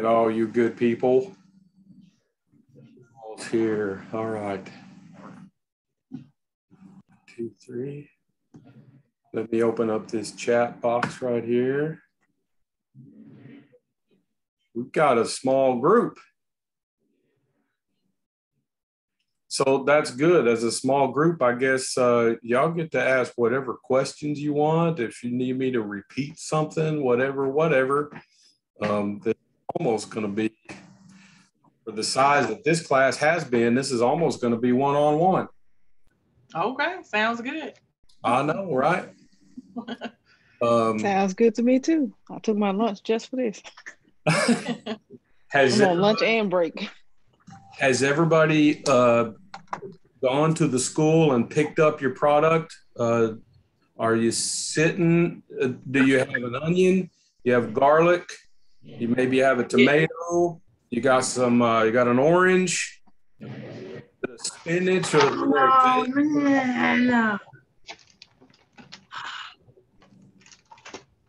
all you good people. All's here. All right. 2, 3. Let me open up this chat box right here. We've got a small group. So that's good. As a small group, I guess y'all get to ask whatever questions you want. If you need me to repeat something, whatever. That's almost going to be, for the size that this class has been, this is almost going to be one-on-one. Okay, sounds good. I know, right? Sounds good to me too. I took my lunch just for this. I'm on lunch and break. Has everybody gone to the school and picked up your product? Are you sitting? Do you have an onion? You have garlic? You maybe have a tomato? You got some? You got an orange? Spinach? Or no.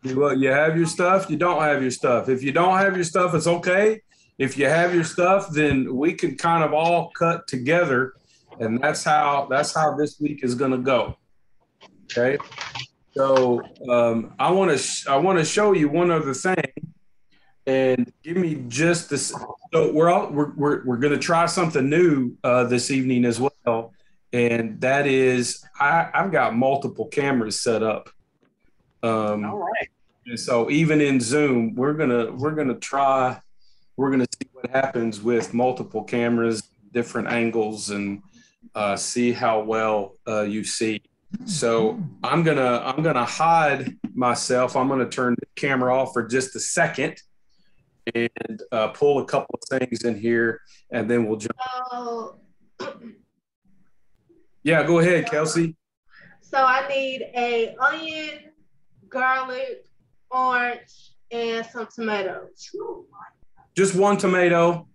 You have your stuff? You don't have your stuff. If you don't have your stuff, it's okay. If you have your stuff, then we can kind of all cut together, and that's how this week is going to go. Okay. So I want to show you one other thing, and give me just this. So we're going to try something new this evening as well, and that is I've got multiple cameras set up. All right. And so even in Zoom, we're gonna try. We're gonna see what happens with multiple cameras, different angles, and see how well you see. So I'm gonna hide myself. I'm gonna turn the camera off for just a second and pull a couple of things in here, and then we'll jump. Oh. Yeah, go ahead, Kelsey. So I need a onion, garlic, orange, and some tomatoes. Just one tomato.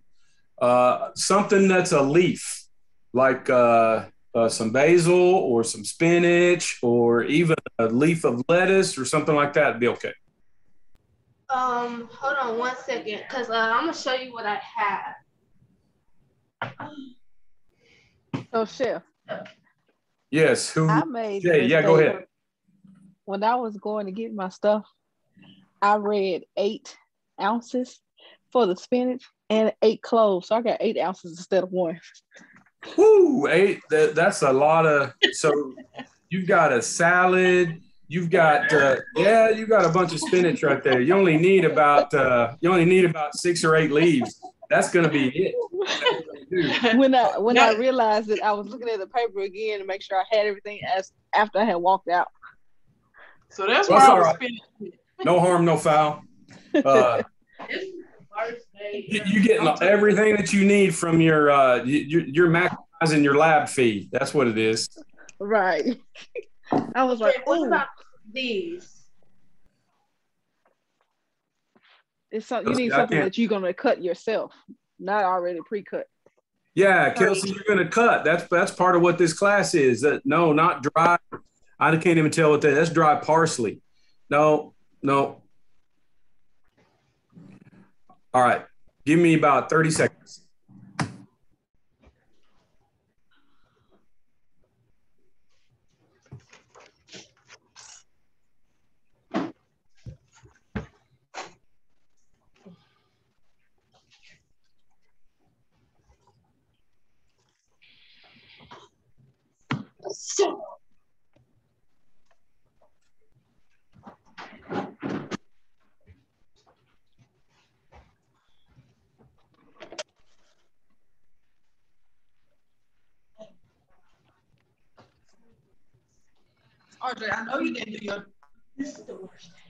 Something that's a leaf, like some basil or some spinach, or even a leaf of lettuce or something like that would be okay. Hold on one second, because I'm gonna show you what I have. So, Chef. Yes, who? I made Jay, yeah, go ahead. When I was going to get my stuff, I read 8 ounces for the spinach and 8 cloves. So I got 8 ounces instead of 1. Woo, 8. That's a lot of. So you've got a salad. You've got you got a bunch of spinach right there. You only need about 6 or 8 leaves. That's gonna be it. When I realized that, I was looking at the paper again to make sure I had everything as after I had walked out. So that's why I was spinach. No harm, no foul. You get everything that you need from you're maximizing your lab fee. That's what it is. Right. I was like, what about these? It's something you need something that you're gonna cut yourself, not already pre-cut. Yeah, Kelsey, you're gonna cut. That's part of what this class is. No, not dry. I can't even tell what that is. That's dry parsley. No. All right. Give me about 30 seconds. RJ, I know you didn't do your. This is the worst thing.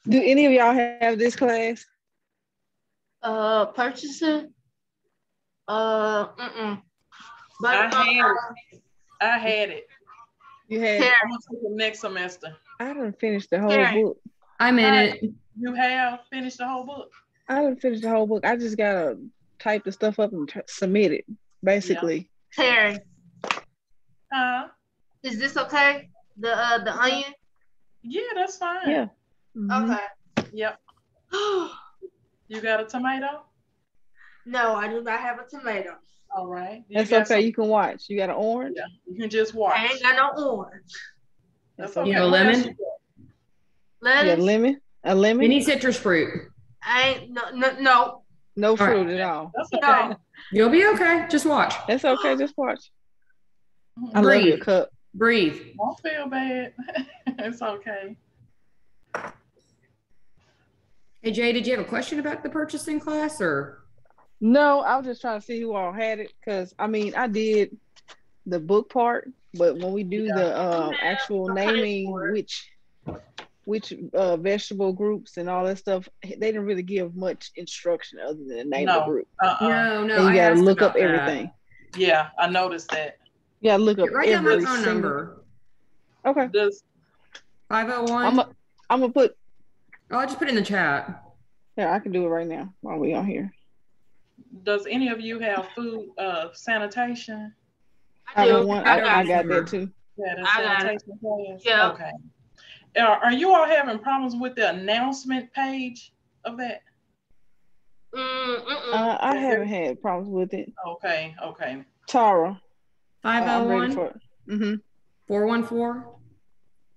Do any of y'all have this class? Purchasing. Mm-mm. But I had it. You had. I'm gonna take it next semester. I didn't finish the whole book. I'm in it. You have finished the whole book? I didn't finish the whole book. I just gotta type the stuff up and submit it, basically. Terry. Is this okay? The onion? Yeah, that's fine. Yeah. Okay. Yep. You got a tomato? No, I do not have a tomato. All right. That's okay. You can watch. You got an orange? Yeah, you can just watch. I ain't got no orange. That's You okay. have a lemon? Lettuce? Yeah, lemon. A lemon? Any citrus fruit? I ain't no. No fruit at all. That's okay. No. You'll be okay. Just watch. That's okay. Just watch. I Breathe. love your cup. Breathe. Don't feel bad. It's okay. Hey, Jay, did you have a question about the purchasing class or? No, I was just trying to see who all had it because I mean I did the book part, but when we do the actual naming which vegetable groups and all that stuff, they didn't really give much instruction other than the name of the group. No. And you gotta look up everything. Yeah, I noticed that. You gotta look up Write down my every phone single. number. Okay. Does 501. I'm gonna put. I'll just put it in the chat. Yeah, I can do it right now while we on here. Does any of you have food sanitation? I do. got that too. Yeah, the I got it. sanitation class? Yeah. Okay. Are you all having problems with the announcement page of that? I haven't had problems with it. Okay. Tara. 501 414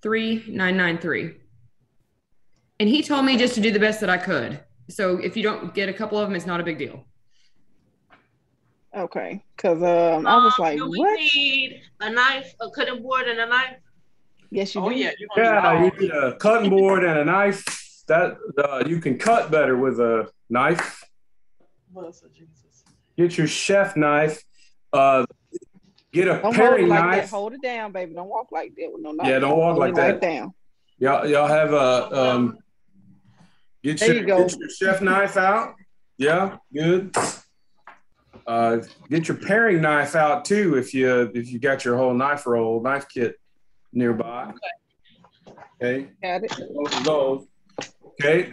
3993. And he told me just to do the best that I could. So if you don't get a couple of them, it's not a big deal. Okay, because I was like, do we what? need a knife, a cutting board, and a knife? Yes, you do. Yeah. Yeah, you need a cutting board and a knife. That you can cut better with a knife. Jesus. Get your chef knife. Get a Don't paring hold it like knife. that. Hold it down, baby. Don't walk like that with no knife. Yeah, don't walk like that. Right down. Y'all have a get your chef knife out. Yeah, good. Get your paring knife out too if you got your whole knife kit nearby. Okay. Got it. Those. Okay.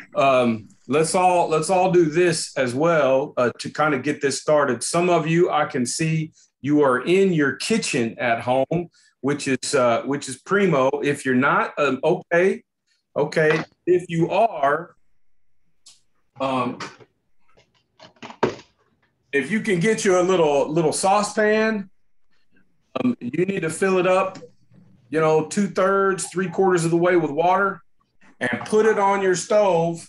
Let's all do this as well to kind of get this started. Some of you I can see you are in your kitchen at home, which is primo. If you're not, okay. If you are, if you can get you a little saucepan, you need to fill it up, 2/3, 3/4 of the way with water, and put it on your stove.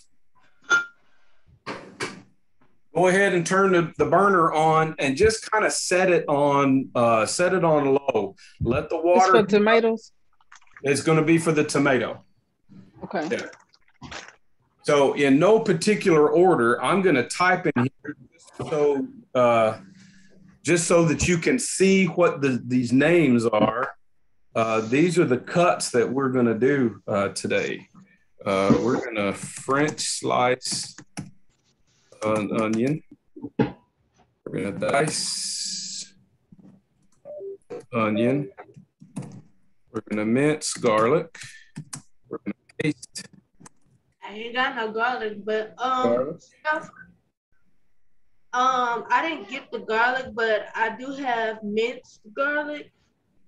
Go ahead and turn the burner on and just kind of set it on low. Let the water. It's for tomatoes? It's going to be for the tomato. Okay. Yeah. So in no particular order, I'm going to type in here just so that you can see what these names are. These are the cuts that we're going to do today. We're going to French slice an onion. We're going to dice onion. We're going to mince garlic. We're going to paste. I ain't got no garlic, but garlic. I didn't get the garlic, but I do have minced garlic.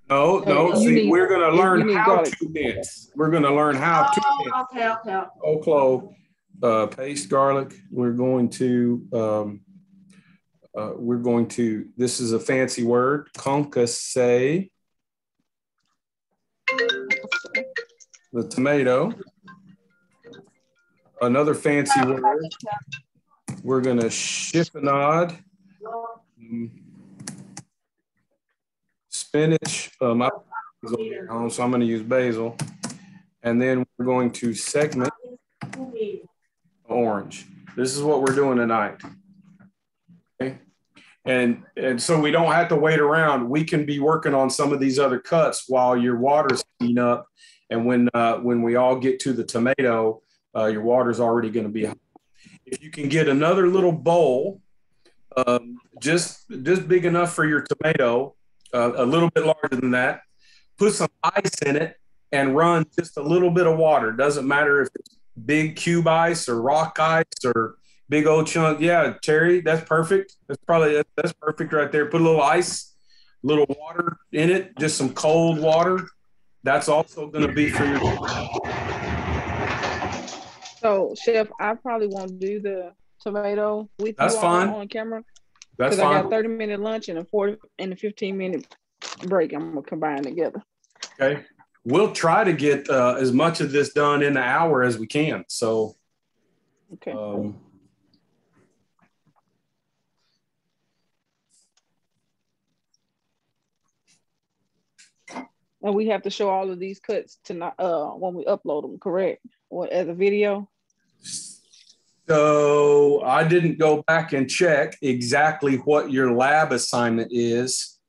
No. We're going to learn how to mince. We're going to learn how to mince. Okay. Whole clove, paste garlic. We're going to. This is a fancy word. Concasse. The tomato. Another fancy word. We're going to chiffonade. Spinach. My basil here home, so I'm going to use basil. And then we're going to segment orange. This is what we're doing tonight. Okay. And so we don't have to wait around. We can be working on some of these other cuts while your water's heating up. And when we all get to the tomato, your water's already going to be hot. If you can get another little bowl, just big enough for your tomato, a little bit larger than that, put some ice in it and run just a little bit of water. Doesn't matter if it's big cube ice or rock ice or big old chunk. Yeah, Terry, that's perfect. That's perfect right there. Put a little ice, a little water in it, just some cold water. That's also going to be for your. So, Chef, I probably won't do the tomato with That's you fine. on camera. That's Because I got fine. a 30-minute lunch and a 15-minute break. I'm gonna combine together. Okay. We'll try to get as much of this done in an hour as we can. So, Okay. And we have to show all of these cuts tonight when we upload them, correct? Or as a video? So I didn't go back and check exactly what your lab assignment is,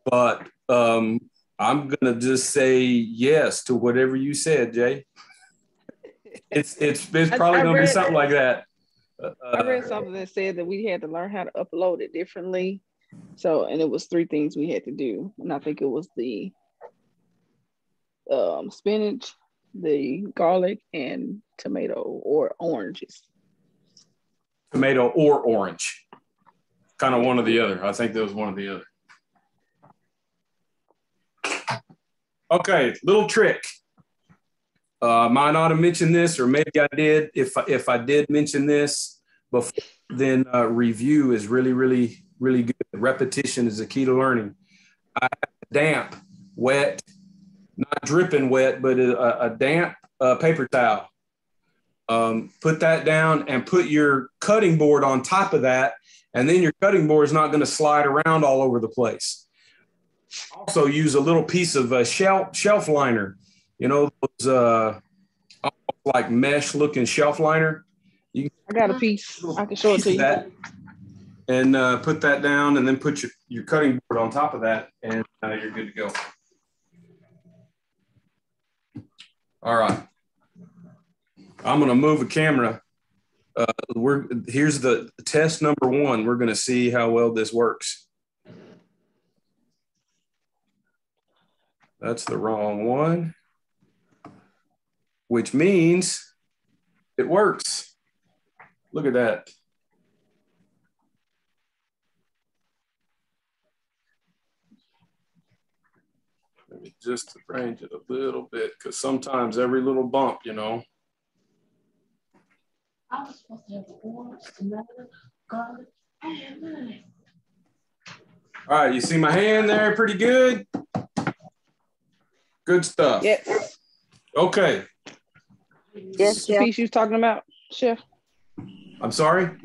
but I'm gonna just say yes to whatever you said, Jay. It's probably gonna be something like that. I read something that said that we had to learn how to upload it differently. So, and it was 3 things we had to do, and I think it was the spinach, the garlic, and tomato or oranges. Tomato or orange, kind of one or the other. I think there was one or the other. Okay, little trick. Might not have mentioned this, or maybe I did. If I did mention this before, then review is really, really, really good. Repetition is the key to learning. I have damp, wet, not dripping wet, but a damp paper towel. Put that down and put your cutting board on top of that, and then your cutting board is not going to slide around all over the place. Also use a little piece of shelf liner, you know, those like mesh looking shelf liner. I got a piece. I can show it to you. That, and put that down, and then put your cutting board on top of that, and you're good to go. All right. I'm going to move a camera. Here's the test number 1. We're going to see how well this works. That's the wrong one, which means it works. Look at that. Let me just arrange it a little bit, because sometimes every little bump, you know. I was supposed to have orange, tomato, garlic, and lemon. All right, you see my hand there? Pretty good. Good stuff. Yes. Okay. Yes, the piece you was talking about, Chef? I'm sorry?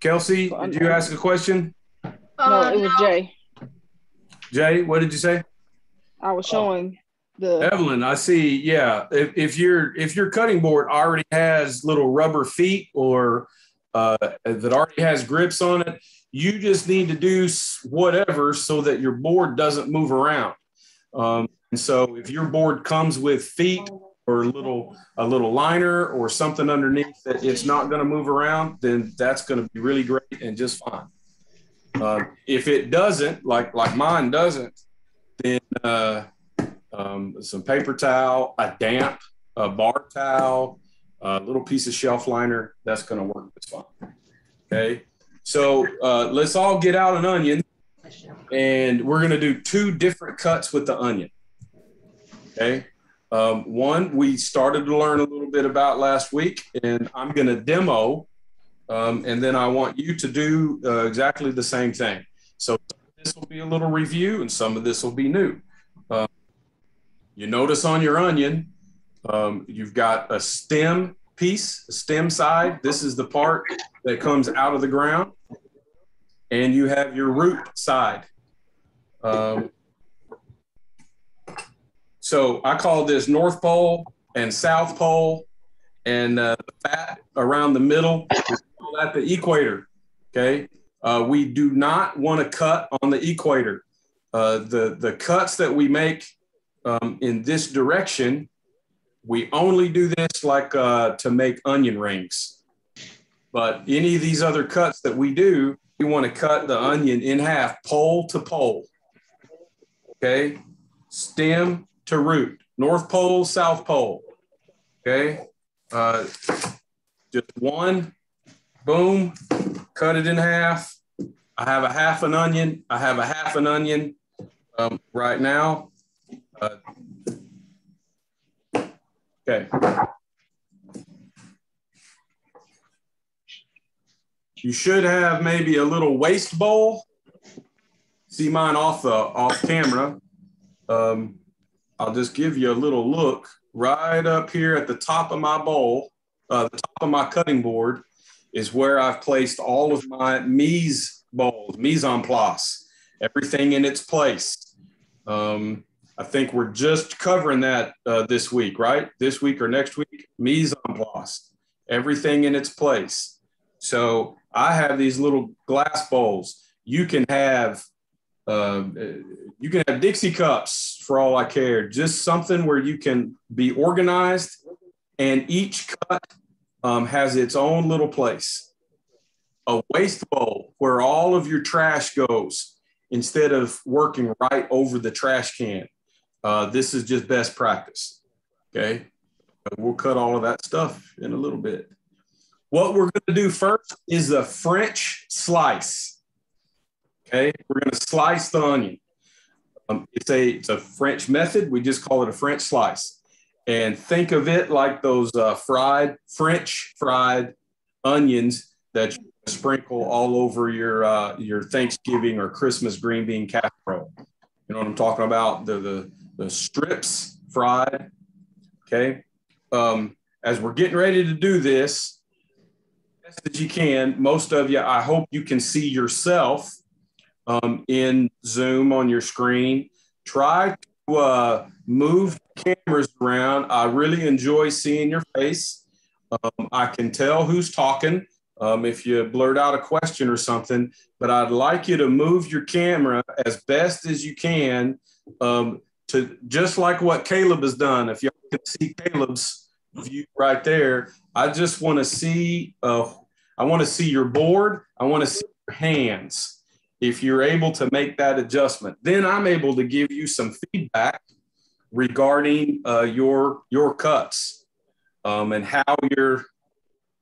Kelsey, did you ask a question? No, it was Jay. Jay, what did you say? I was showing the Evelyn, I see. Yeah, if your cutting board already has little rubber feet or that already has grips on it, you just need to do whatever so that your board doesn't move around. And so if your board comes with feet or a little liner or something underneath that it's not going to move around, then that's going to be really great and just fine. If it doesn't, like mine doesn't, then some paper towel, a damp, a bar towel, a little piece of shelf liner, that's going to work just fine. Okay, so let's all get out an onion, and we're going to do 2 different cuts with the onion. Okay, one we started to learn a little bit about last week, and I'm going to demo, and then I want you to do exactly the same thing. So this will be a little review, and some of this will be new. You notice on your onion, you've got a stem piece, a stem side. This is the part that comes out of the ground. And you have your root side. So I call this North Pole and South Pole, and the fat around the middle, we call that the equator, okay? We do not want to cut on the equator. The cuts that we make in this direction We only do this like to make onion rings. But any of these other cuts that we do, we want to cut the onion in half, pole to pole. Okay, stem to root, North Pole, South Pole. Okay, just one, boom, cut it in half. I have a half an onion. I have a half an onion right now. Okay. You should have maybe a little waste bowl. See mine off camera. I'll just give you a little look right up here at the top of my bowl. The top of my cutting board is where I've placed all of my mise bowls, mise en place, everything in its place. I think we're just covering that this week, right? This week or next week, mise en place, everything in its place. So I have these little glass bowls. You can have Dixie cups for all I care. Just something where you can be organized, and each cut has its own little place. A waste bowl where all of your trash goes instead of working right over the trash can. This is just best practice. Okay, we'll cut all of that stuff in a little bit. What we're going to do first is the French slice. Okay, we're going to slice the onion. It's a French method. We just call it a French slice. And think of it like those French fried onions that you sprinkle all over your Thanksgiving or Christmas green bean casserole. You know what I'm talking about? The strips fried. Okay. As we're getting ready to do this, best that you can, most of you, I hope you can see yourself in Zoom on your screen. Try to move cameras around. I really enjoy seeing your face. I can tell who's talking if you blurt out a question or something, but I'd like you to move your camera as best as you can to just like what Caleb has done. If y'all can see Caleb's view right there, I just want to see, I want to see your board. I want to see your hands. If you're able to make that adjustment, then I'm able to give you some feedback regarding your cuts and how you're,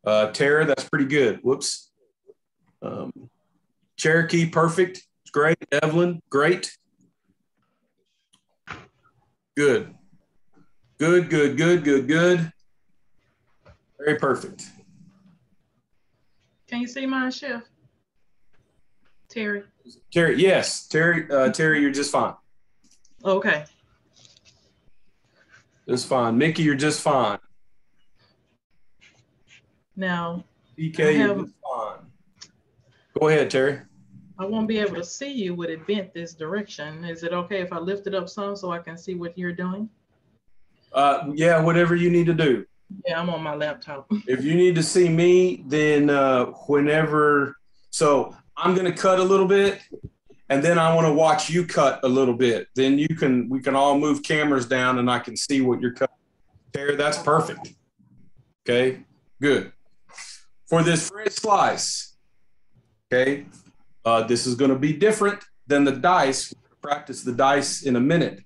Tara, that's pretty good. Whoops. Cherokee, perfect. It's great. Evelyn, great. Good. Good, good, good, good, good. Very perfect. Can you see mine, Chef? Terry. Terry, yes. Terry, you're just fine. Okay. Just fine. Mickey, you're just fine. Now, DK, you're just fine. Go ahead, Terry. I won't be able to see you with it bent this direction. Is it okay if I lift it up some so I can see what you're doing? Yeah, whatever you need to do. Yeah, I'm on my laptop. If you need to see me, then whenever. So I'm going to cut a little bit, and then I want to watch you cut a little bit. Then we can all move cameras down, and I can see what you're cutting. Terry, that's perfect. Okay, good. For this French slice, okay, this is going to be different than the dice. We'll practice the dice in a minute.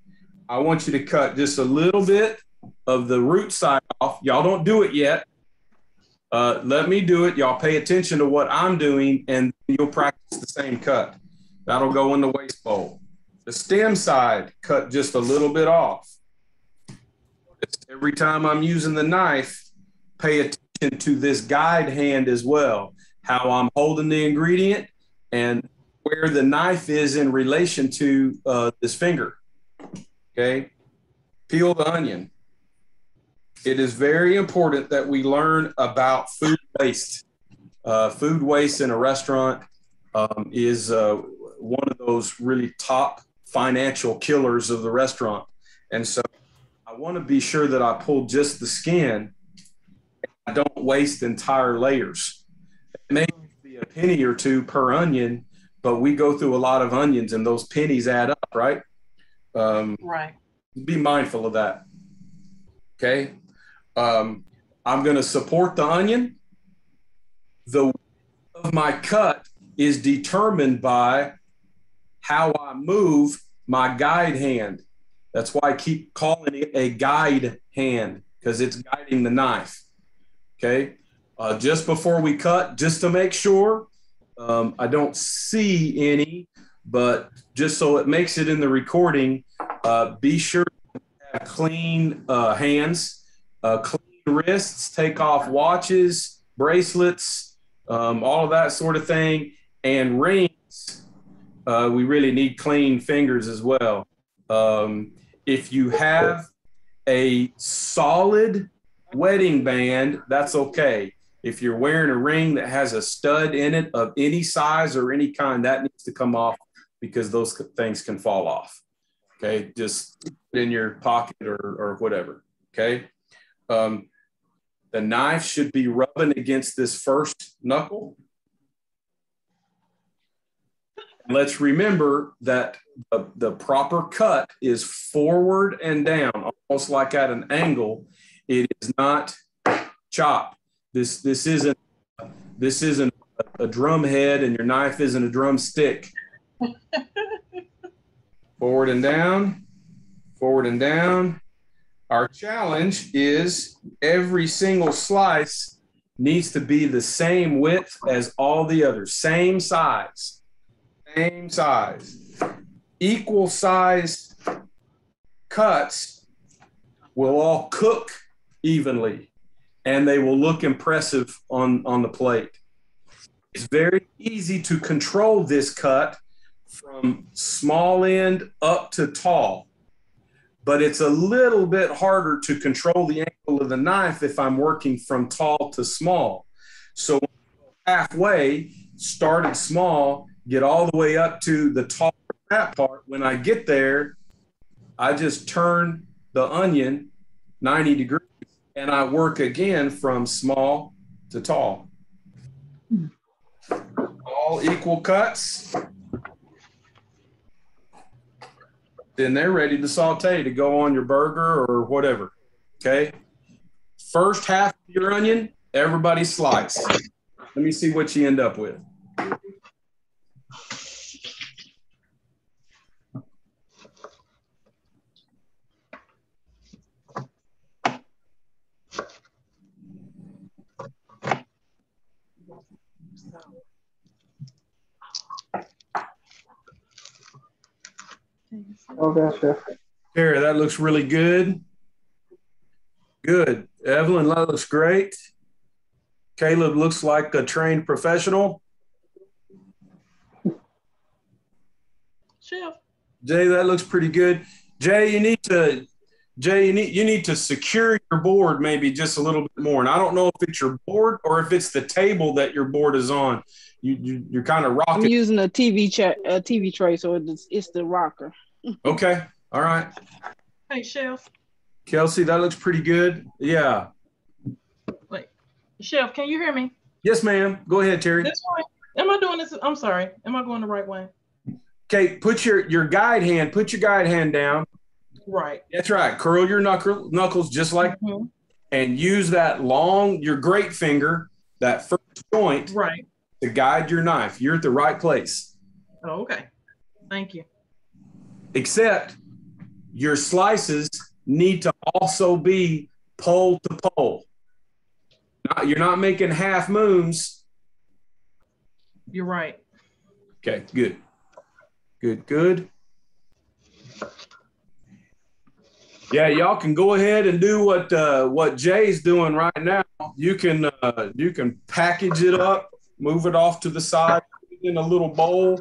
I want you to cut just a little bit of the root side off. Y'all don't do it yet. Let me do it. Y'all pay attention to what I'm doing, and you'll practice the same cut. That'll go in the waste bowl. The stem side, cut just a little bit off. Every time I'm using the knife, pay attention to this guide hand as well, how I'm holding the ingredient and where the knife is in relation to this finger. Okay, peel the onion. It is very important that we learn about food waste. Food waste in a restaurant is one of those really top financial killers of the restaurant. And so I want to be sure that I pull just the skin. I don't waste entire layers. It may be a penny or two per onion, but we go through a lot of onions and those pennies add up, right? Right. Be mindful of that. Okay. I'm going to support the onion. The width of my cut is determined by how I move my guide hand. That's why I keep calling it a guide hand, because it's guiding the knife. Okay. Just before we cut, just to make sure, I don't see any, but just so it makes it in the recording, be sure to have clean hands, clean wrists, take off watches, bracelets, all of that sort of thing, and rings. We really need clean fingers as well. If you have a solid wedding band, that's okay. If you're wearing a ring that has a stud in it of any size or any kind, that needs to come off, because those things can fall off. Okay, just put it in your pocket or whatever. Okay, the knife should be rubbing against this first knuckle. Let's remember that the proper cut is forward and down, almost like at an angle. It is not chop. This isn't a drum head, and your knife isn't a drumstick. Forward and down, forward and down. Our challenge is every single slice needs to be the same width as all the others, same size. Same size. Equal sized cuts will all cook evenly, and they will look impressive on the plate. It's very easy to control this cut from small end up to tall, but it's a little bit harder to control the angle of the knife if I'm working from tall to small. So halfway, started small, get all the way up to the tall fat part. When I get there, I just turn the onion 90 degrees and I work again from small to tall. All equal cuts. Then they're ready to saute to go on your burger or whatever. Okay. First half of your onion, everybody slice. Let me see what you end up with. Okay, Chef. Here, that looks really good. Good. Evelyn, that looks great. Caleb looks like a trained professional. Chef. Jay, that looks pretty good. Jay, you need to secure your board maybe just a little bit more. And I don't know if it's your board or if it's the table that your board is on. You're kind of rocking. I'm using a TV tray, so it's the rocker. Okay. All right. Hey, Chef. Kelsey, that looks pretty good. Yeah. Wait, Chef, can you hear me? Yes, ma'am. Go ahead, Terry. This way. Am I doing this? I'm sorry. Am I going the right way? Okay, put your guide hand down. Right. That's right. Curl your knuckles just like, and use your great finger, that first joint, right, to guide your knife. You're at the right place. Oh, okay. Thank you. Except your slices need to also be pole to pole. You're not making half moons. You're right. Okay, good. Good. Yeah, y'all can go ahead and do what Jay's doing right now. You can package it up, move it off to the side in a little bowl.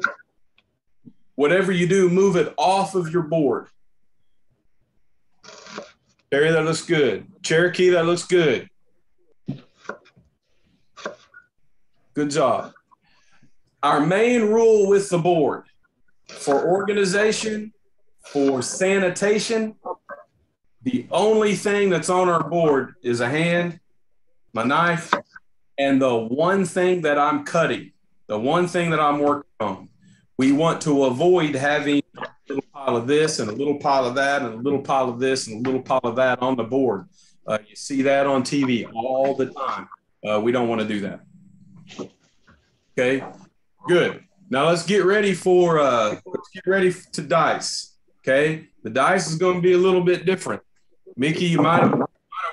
Whatever you do, move it off of your board. Terry, that looks good. Cherokee, that looks good. Good job. Our main rule with the board for organization, for sanitation, the only thing that's on our board is a hand, my knife, and the one thing that I'm cutting, the one thing that I'm working on. We want to avoid having a little pile of this and a little pile of that and a little pile of this and a little pile of that on the board, You see that on TV all the time. We don't want to do that. Okay, good. Now let's get ready to dice. Okay, the dice is going to be a little bit different. Mickey, you might have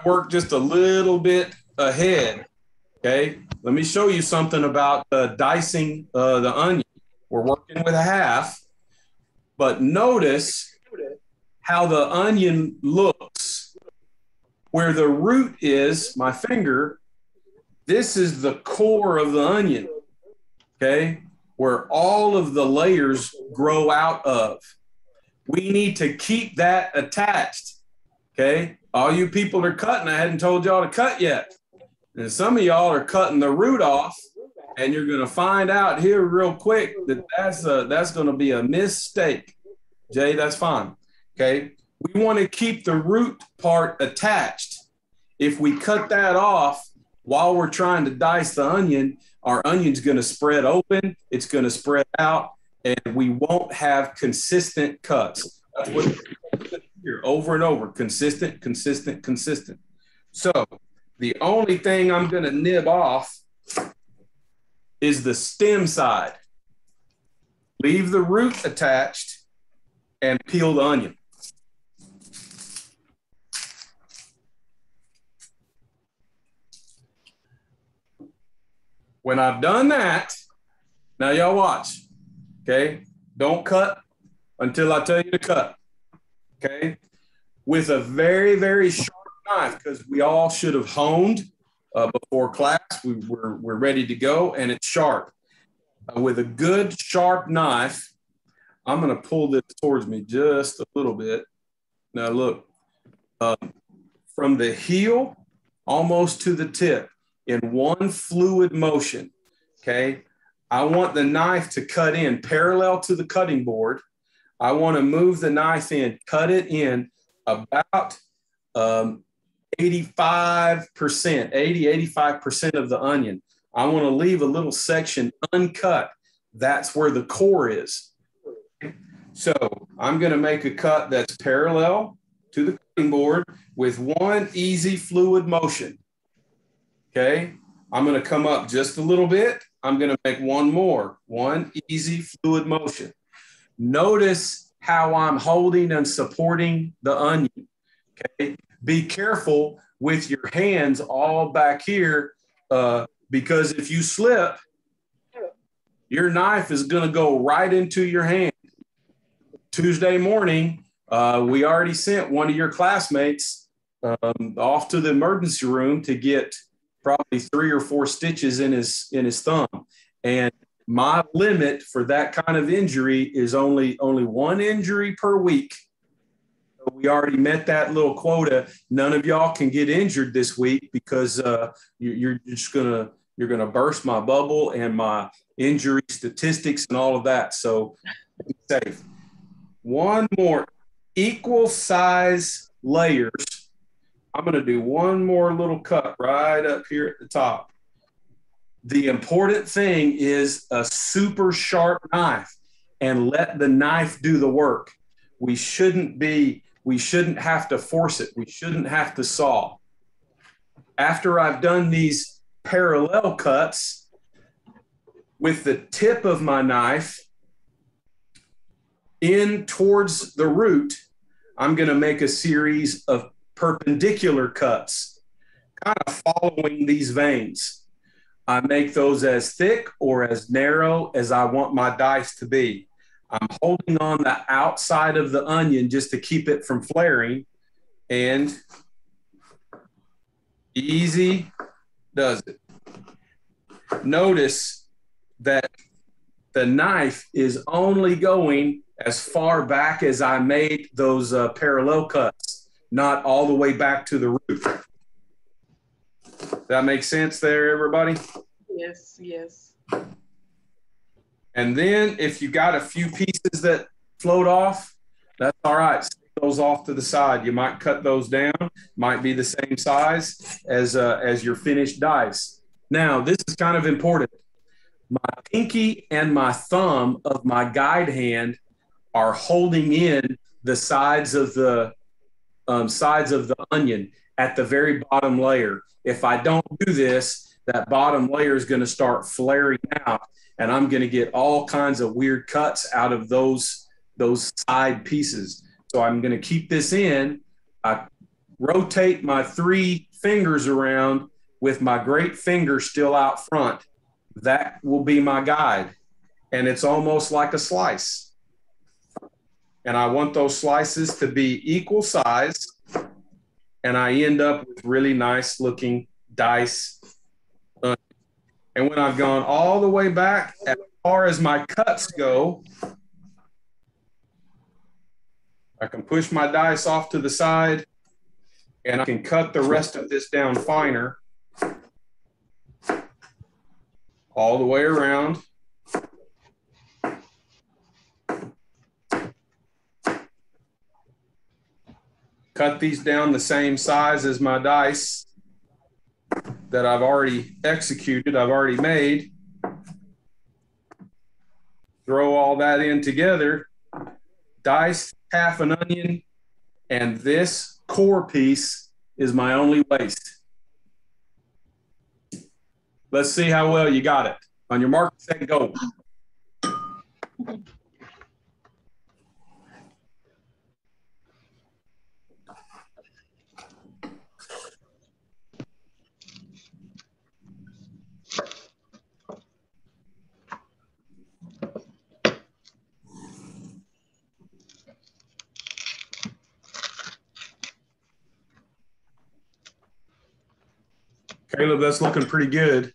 worked just a little bit ahead. Okay, let me show you something about dicing the onion. We're working with a half, but notice how the onion looks. Where the root is, my finger, this is the core of the onion, okay? Where all of the layers grow out of. We need to keep that attached, okay? All you people are cutting, I hadn't told y'all to cut yet. And some of y'all are cutting the root off, and you're going to find out here real quick that that's going to be a mistake. Jay, that's fine, okay? We want to keep the root part attached. If we cut that off while we're trying to dice the onion, our onion's going to spread open, it's going to spread out, and we won't have consistent cuts. That's what here over and over, consistent, consistent, consistent. So the only thing I'm going to nib off is the stem side. Leave the root attached and peel the onion. When I've done that, now y'all watch, okay? Don't cut until I tell you to cut, okay? With a very, very sharp knife, because we all should have honed before class. We're ready to go, and it's sharp. With a good sharp knife, I'm going to pull this towards me just a little bit. Now look, from the heel almost to the tip, in one fluid motion, okay? I want the knife to cut in parallel to the cutting board. I want to move the knife in, cut it in about 85%, 85% of the onion. I want to leave a little section uncut. That's where the core is. So I'm going to make a cut that's parallel to the cutting board with one easy fluid motion. Okay, I'm going to come up just a little bit. I'm going to make one easy fluid motion. Notice how I'm holding and supporting the onion. Okay, be careful with your hands all back here because if you slip, your knife is going to go right into your hand. Tuesday morning, we already sent one of your classmates off to the emergency room to get probably 3 or 4 stitches in his thumb. And my limit for that kind of injury is only 1 injury per week. So we already met that little quota. None of y'all can get injured this week because you're gonna burst my bubble and my injury statistics and all of that. So be safe. One more equal size layers. I'm going to do one more little cut right up here at the top. The important thing is a super sharp knife and let the knife do the work. We shouldn't have to force it. We shouldn't have to saw. After I've done these parallel cuts with the tip of my knife in towards the root, I'm going to make a series of perpendicular cuts, kind of following these veins. I make those as thick or as narrow as I want my dice to be. I'm holding on the outside of the onion just to keep it from flaring, and easy does it. Notice that the knife is only going as far back as I made those parallel cuts, not all the way back to the root. That makes sense there, everybody? Yes, yes. And then if you got a few pieces that float off, that's all right. Stick those off to the side. You might cut those down, might be the same size as your finished dice. Now, this is kind of important. My pinky and my thumb of my guide hand are holding in the sides of the onion at the very bottom layer. If I don't do this, that bottom layer is going to start flaring out, and I'm going to get all kinds of weird cuts out of those side pieces. So I'm going to keep this in. I rotate my 3 fingers around with my great finger still out front. That will be my guide. And it's almost like a slice. And I want those slices to be equal size. And I end up with really nice looking dice. And when I've gone all the way back, as far as my cuts go, I can push my dice off to the side and I can cut the rest of this down finer all the way around. Cut these down the same size as my dice that I've already executed, I've already made. Throw all that in together. Dice, half an onion, and this core piece is my only waste. Let's see how well you got it. On your mark, set, go. Caleb, that's looking pretty good.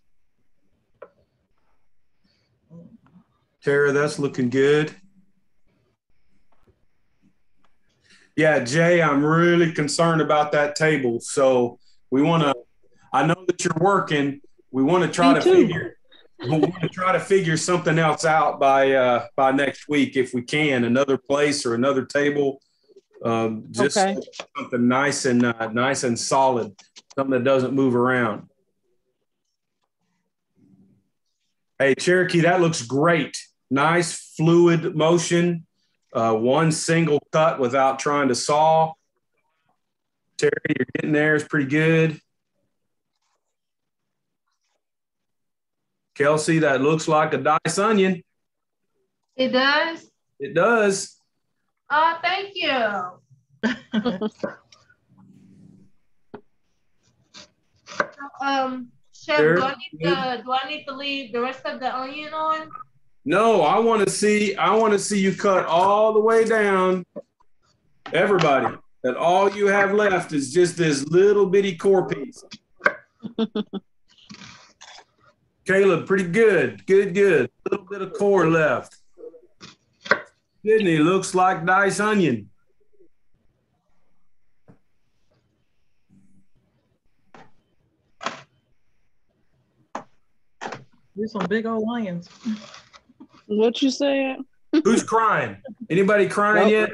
Tara, that's looking good. Yeah, Jay, I'm really concerned about that table. So we want to, I know that you're working. We want to try to figure something else out by next week if we can. Another place or another table. Just Okay. something nice and solid. Something that doesn't move around. Hey, Cherokee, that looks great. Nice fluid motion. One single cut without trying to saw. Terry, you're getting there. It's pretty good. Kelsey, that looks like a diced onion. It does? It does. Oh, thank you. Chef, Sure. do I need to leave the rest of the onion on? No, I want to see you cut all the way down. Everybody, that all you have left is just this little bitty core piece. Caleb, pretty good. Good. A little bit of core left. Sydney, looks like diced onion. You're some big old lions. What you said? Who's crying? Anybody crying yet?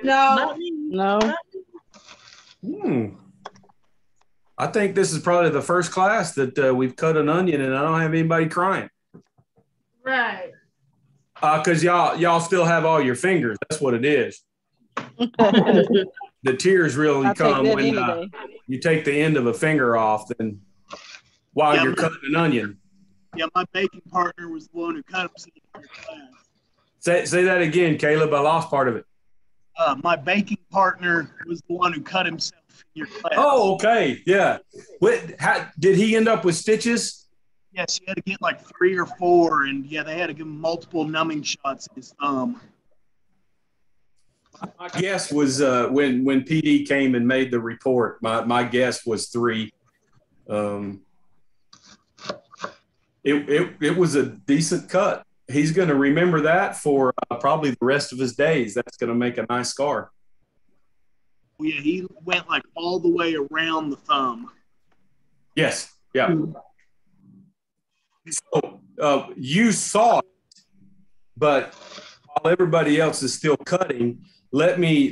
No. Not me. No. I think this is probably the first class that we've cut an onion and I don't have anybody crying. Right. Because y'all still have all your fingers. That's what it is. The tears really I'll take come that when any day. you take the end of a finger off then while Yeah, you're cutting an onion. Yeah, my baking partner was the one who cut himself in your class. Say that again, Caleb. I lost part of it. My baking partner was the one who cut himself in your class. Oh, okay. Yeah. Did he end up with stitches? Yes, he had to get like 3 or 4, and yeah, they had to give him multiple numbing shots in his thumb. My guess was when PD came and made the report, my guess was 3. It was a decent cut. He's going to remember that for probably the rest of his days. That's going to make a nice scar. Yeah, he went like all the way around the thumb. Yes. Yeah. So you saw it, but while everybody else is still cutting, let me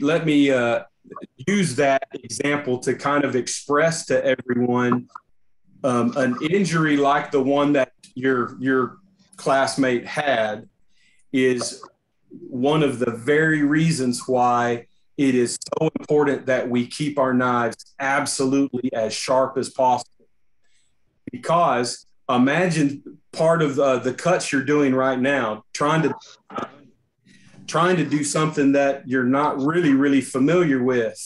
use that example to kind of express to everyone an injury like the one that your classmate had is one of the very reasons why it is so important that we keep our knives absolutely as sharp as possible. Because imagine part of the cuts you're doing right now, trying to do something that you're not really familiar with.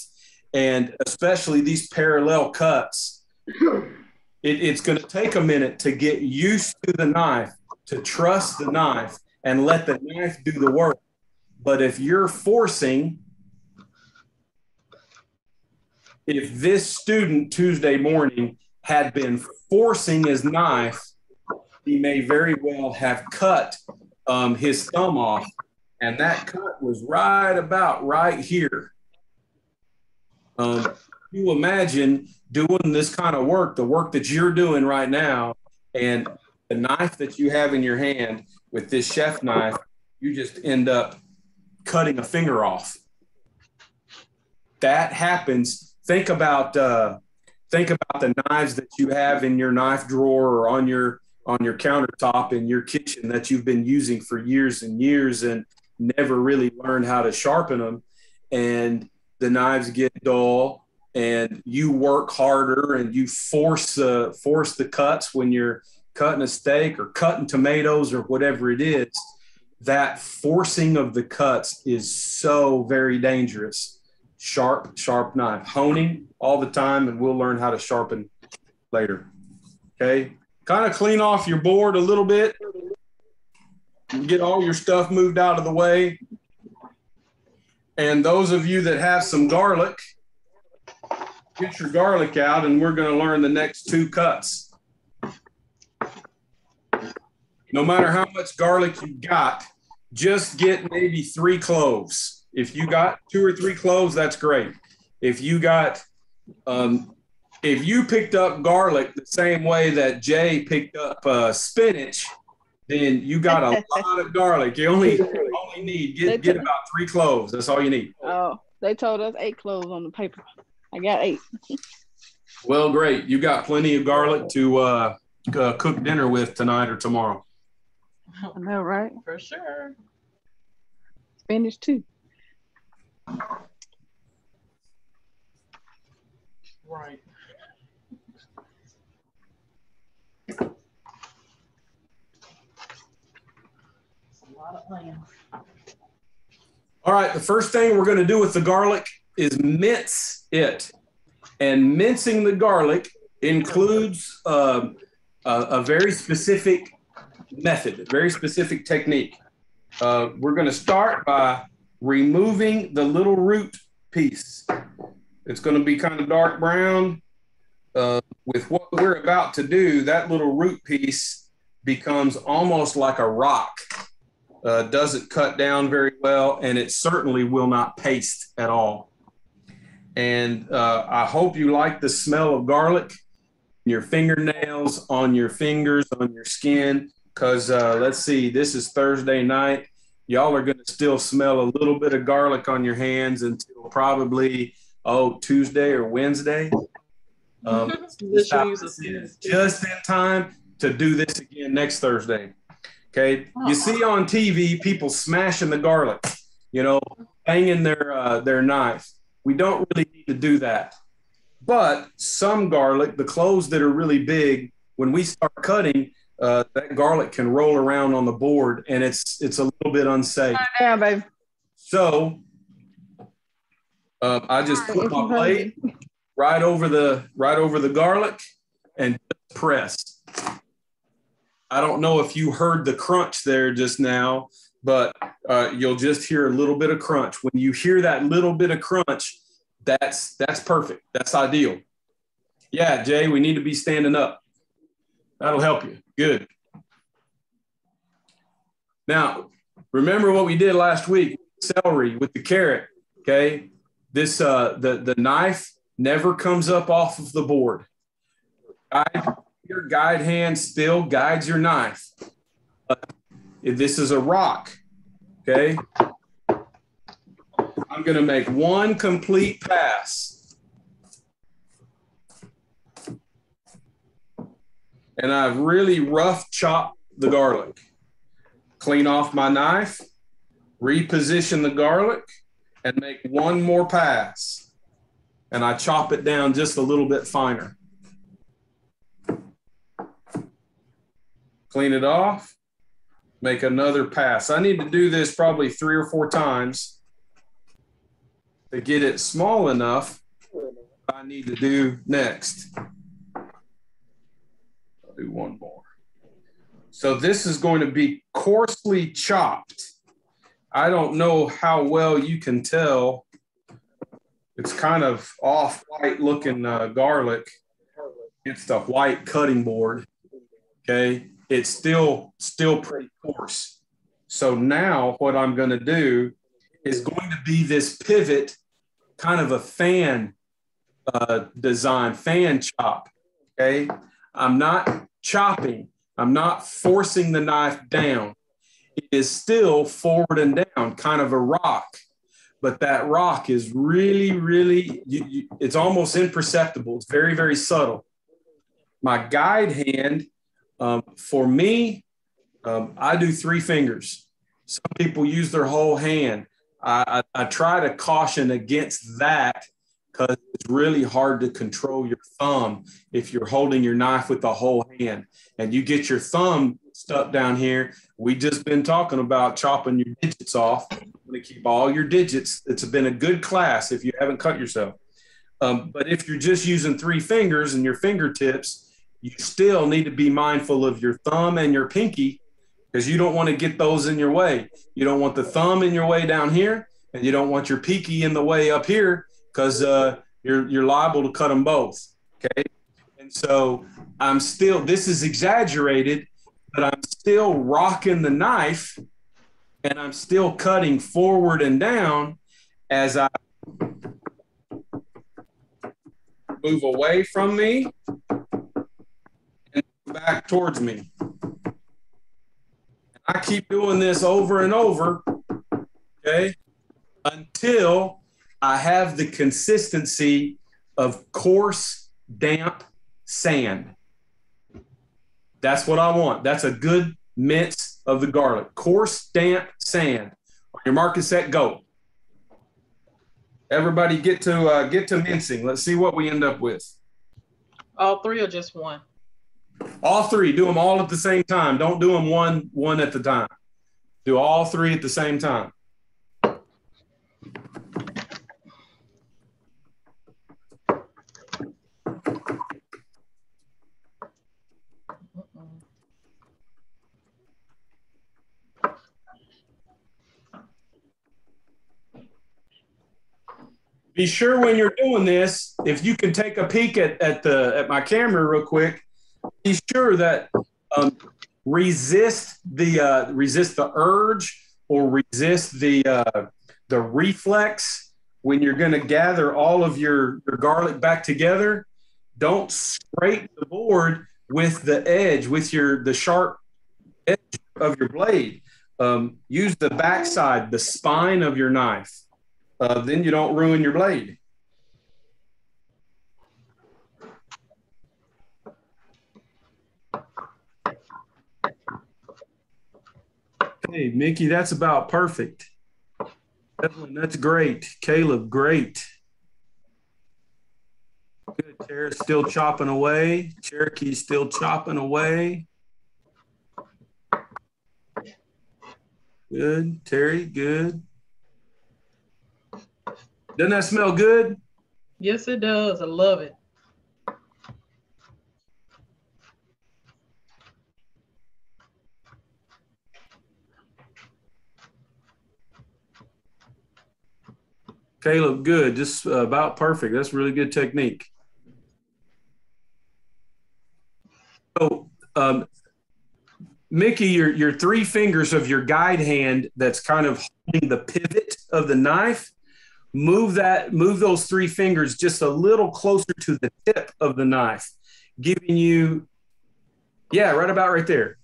And especially these parallel cuts, it's going to take a minute to get used to the knife, to trust the knife and let the knife do the work. But if you're forcing, if this student Tuesday morning had been forcing his knife, he may very well have cut his thumb off. And that cut was right here. You imagine doing this kind of work, the work that you're doing right now, and the knife that you have in your hand with this chef knife, you just end up cutting a finger off. That happens. Think about the knives that you have in your knife drawer or on your countertop in your kitchen that you've been using for years and years and never really learned how to sharpen them. And the knives get dull and you work harder and you force the cuts when you're cutting a steak or cutting tomatoes or whatever it is. That forcing of the cuts is so very dangerous. Sharp knife. Honing all the time, and we'll learn how to sharpen later. Okay? Kind of clean off your board a little bit. Get all your stuff moved out of the way. And those of you that have some garlic, get your garlic out, and we're going to learn the next two cuts. No matter how much garlic you got, just get maybe 3 cloves. If you got 2 or 3 cloves, that's great. If you got, if you picked up garlic the same way that Jay picked up spinach, then you got a lot of garlic. You only need get about 3 cloves. That's all you need. Oh, they told us 8 cloves on the paper. I got 8. Well, great. You got plenty of garlic to cook dinner with tonight or tomorrow. I know, right? For sure. Spinach too. Right. It's a lot of onions. All right, the first thing we're going to do with the garlic is mince it. And mincing the garlic includes a very specific method, a very specific technique. We're going to start by removing the little root piece. It's going to be kind of dark brown. With what we're about to do, that little root piece becomes almost like a rock. Doesn't cut down very well, and it certainly will not paste at all. And I hope you like the smell of garlic in your fingernails, on your fingers, on your skin, because let's see, this is Thursday night. Y'all are going to still smell a little bit of garlic on your hands until probably, Tuesday or Wednesday. Just in time to do this again next Thursday. Okay. You see on TV, people smashing the garlic, banging their knife. We don't really need to do that. But some garlic, the cloves that are really big, when we start cutting, that garlic can roll around on the board, and it's a little bit unsafe. Yeah, babe. So I just put my blade right over the garlic and just press. I don't know if you heard the crunch there just now, but you'll just hear a little bit of crunch. When you hear that little bit of crunch, that's perfect. That's ideal. Yeah, Jay, we need to be standing up. That'll help you. Good. Now, remember what we did last week, celery with the carrot, okay? This the knife never comes up off of the board. Your guide hand still guides your knife. This is a rock, okay? I'm going to make one complete pass. And I've really rough chopped the garlic. Clean off my knife, reposition the garlic, and make one more pass. And I chop it down just a little bit finer. Clean it off, make another pass. I need to do this probably 3 or 4 times to get it small enough. I need to do next. I'll do one more. So this is going to be coarsely chopped. I don't know how well you can tell. It's kind of off-white looking garlic. It's the white cutting board, okay? It's still pretty coarse. So now what I'm going to do is going to be this pivot, kind of a fan design, fan chop, okay? I'm not chopping. I'm not forcing the knife down. It is still forward and down, kind of a rock. But that rock is really, really, it's almost imperceptible. It's very, very subtle. My guide hand, for me, I do 3 fingers. Some people use their whole hand. I try to caution against that because it's really hard to control your thumb if you're holding your knife with the whole hand and you get your thumb stuck down here. We just been talking about chopping your digits off. I'm going to keep all your digits. It's been a good class if you haven't cut yourself. But if you're just using 3 fingers and your fingertips, you still need to be mindful of your thumb and your pinky because you don't want to get those in your way. You don't want the thumb in your way down here, and you don't want your pinky in the way up here because you're liable to cut them both, okay? And so I'm still, this is exaggerated, but I'm still rocking the knife, and I'm still cutting forward and down as I move away from me and back towards me. I keep doing this over and over, okay, until I have the consistency of coarse, damp sand. That's what I want. That's a good mince of the garlic. Coarse, damp sand. On your mark and set, go. Everybody get to mincing. Let's see what we end up with. All 3 or just 1? All 3. Do them all at the same time. Don't do them one at the time. Do all 3 at the same time. Be sure when you're doing this, if you can take a peek at my camera real quick, be sure that resist the urge or resist the reflex when you're going to gather all of your garlic back together. Don't scrape the board with the edge, with the sharp edge of your blade. Use the backside, the spine of your knife. Then you don't ruin your blade. Hey, Mickey, that's about perfect. Evelyn, that's great. Caleb, great. Good. Tara's still chopping away. Cherokee's still chopping away. Good. Terry, good. Doesn't that smell good? Yes, it does. I love it. Caleb, good. Just about perfect. That's really good technique. So, Mickey, your 3 fingers of your guide hand that's kind of holding the pivot of the knife, move those 3 fingers just a little closer to the tip of the knife, giving you, yeah, right about right there.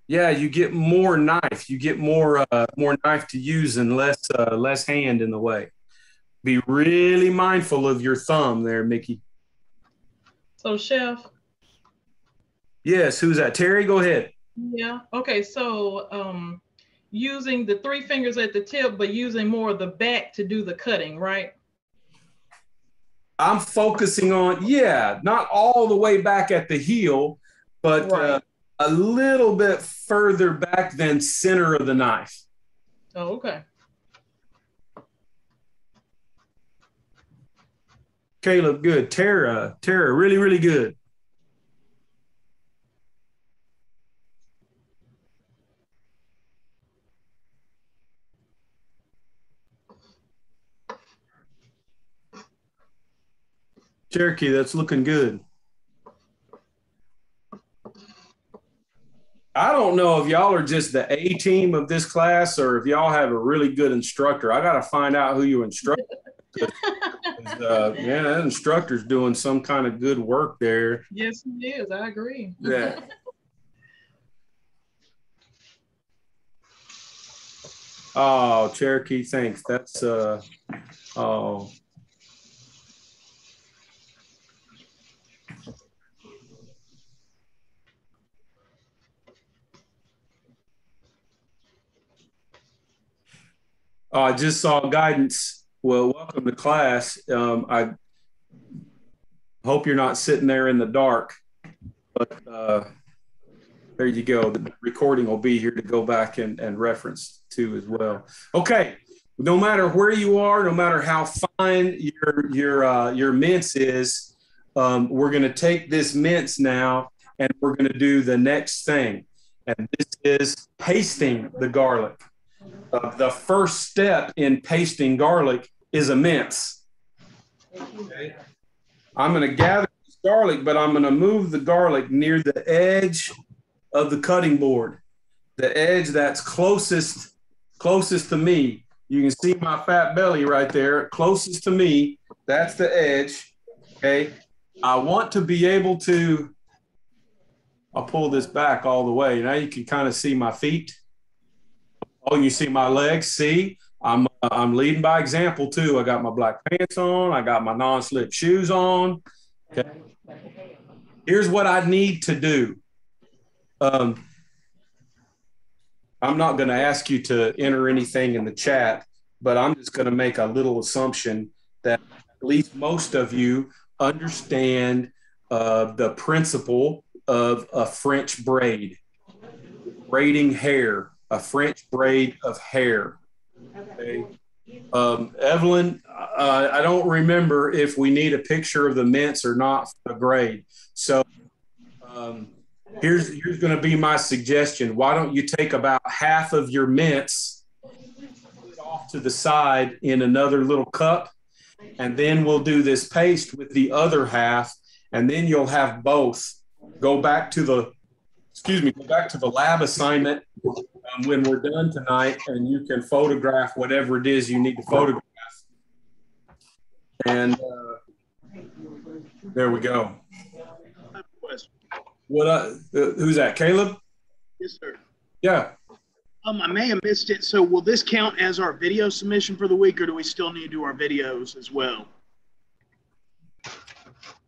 Yeah, you get more knife. You get more knife to use and less hand in the way. Be really mindful of your thumb there, Mickey. So, Chef. Yes, who's that? Terry, go ahead. Yeah. Okay. So, using the 3 fingers at the tip, but using more of the back to do the cutting, right? I'm focusing on, yeah, not all the way back at the heel, but Right. a little bit further back than center of the knife. Oh, okay. Caleb, good. Tara, really, really good. Cherokee, that's looking good. I don't know if y'all are just the A team of this class or if y'all have a really good instructor. I got to find out who you instruct. Yeah, that instructor's doing some kind of good work there. Yes, he is. I agree. Yeah. Oh, Cherokee, thanks. That's oh. I just saw guidance. Well, welcome to class. I hope you're not sitting there in the dark, but there you go. The recording will be here to go back and reference to as well. Okay. No matter where you are, no matter how fine your mince is, we're going to take this mince now and we're going to do the next thing. And this is pasting the garlic. The first step in pasting garlic is a mince. Okay. I'm going to gather this garlic, but I'm going to move the garlic near the edge of the cutting board, the edge that's closest to me. You can see my fat belly right there, closest to me. That's the edge. Okay. I want to be able to, I'll pull this back all the way. Now you can kind of see my feet. Oh, you see my legs? See, I'm leading by example too. I got my black pants on. I got my non-slip shoes on. Okay. Here's what I need to do. I'm not going to ask you to enter anything in the chat, but I'm just going to make a little assumption that at least most of you understand the principle of a French braid, braiding hair. A French braid of hair. Okay. Evelyn, I don't remember if we need a picture of the mince or not for the grade. So here's going to be my suggestion. Why don't you take about half of your mince, put it off to the side in another little cup, and then we'll do this paste with the other half, and then you'll have both. Go back to the lab assignment when we're done tonight, and you can photograph whatever it is you need to photograph. And there we go. I have a question. Who's that? Caleb? Yes, sir. Yeah. I may have missed it. So will this count as our video submission for the week, or do we still need to do our videos as well?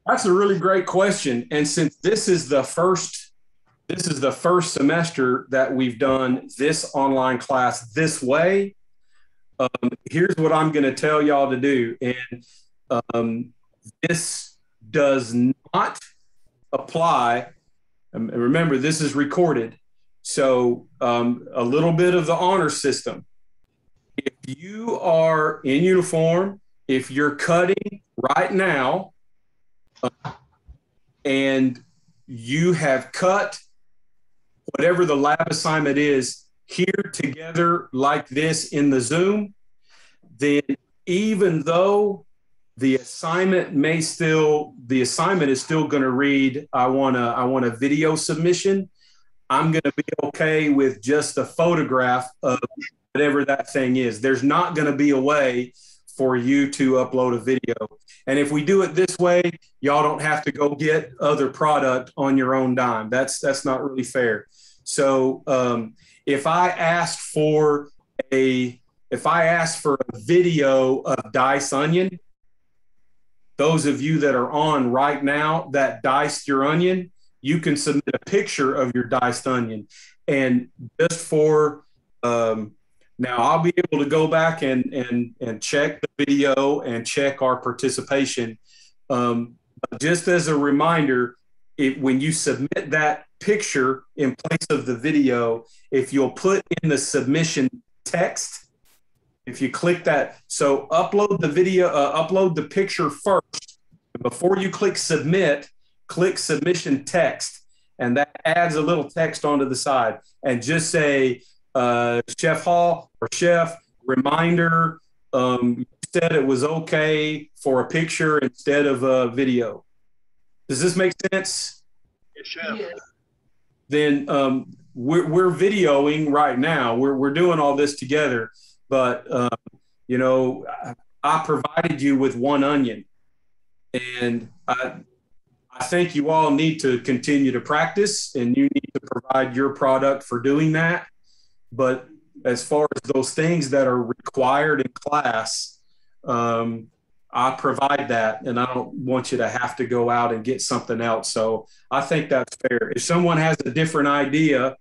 That's a really great question. And since this is the first semester that we've done this online class this way, here's what I'm going to tell y'all to do. And this does not apply. And remember, this is recorded. So a little bit of the honor system. If you are in uniform, if you're cutting right now, and you have cut whatever the lab assignment is here together like this in the Zoom, then even though the assignment is still going to read, I want a video submission, I'm going to be okay with just a photograph of whatever that thing is. There's not going to be a way for you to upload a video. And if we do it this way, y'all don't have to go get other product on your own dime. That's not really fair. So if I asked for a video of diced onion, those of you that are on right now that diced your onion, you can submit a picture of your diced onion. And just for Now I'll be able to go back and check the video and check our participation. Just as a reminder, when you submit that picture in place of the video, if you'll put in the submission text, if you click that, so upload the video, upload the picture first. Before you click submit, click submission text, and that adds a little text onto the side, and just say, Chef Hall or Chef, reminder, you said it was okay for a picture instead of a video. Does this make sense? Yes, Chef. Yes. Then we're videoing right now. We're doing all this together, but you know, I provided you with one onion, and I think you all need to continue to practice, and you need to provide your product for doing that. But as far as those things that are required in class, I provide that, and I don't want you to have to go out and get something else. So I think that's fair. If someone has a different idea,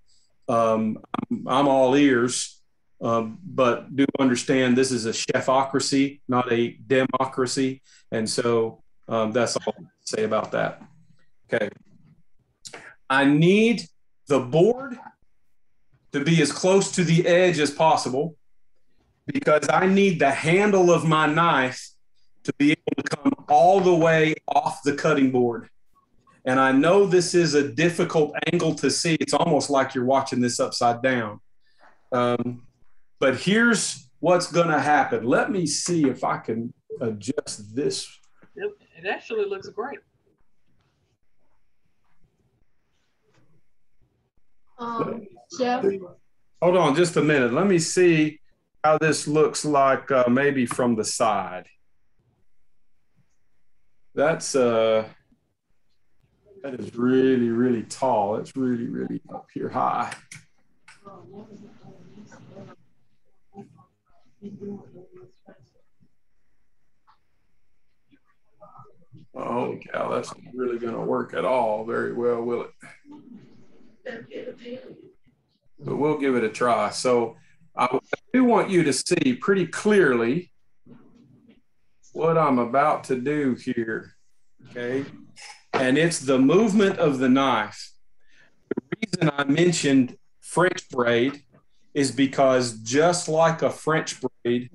I'm all ears, but do understand this is a chefocracy, not a democracy. And so that's all I have to say about that. Okay. I need the board to be as close to the edge as possible, because I need the handle of my knife to be able to come all the way off the cutting board. And I know this is a difficult angle to see. It's almost like you're watching this upside down. But here's what's going to happen. Let me see if I can adjust this. It actually looks great. Chef. Hold on just a minute. Let me see how this looks like maybe from the side. That is really, really tall. It's really, really up here high. Oh, cow, that's not really going to work at all very well, will it? But we'll give it a try. So I do want you to see pretty clearly what I'm about to do here, okay? And it's the movement of the knife. The reason I mentioned French braid is because just like a French braid,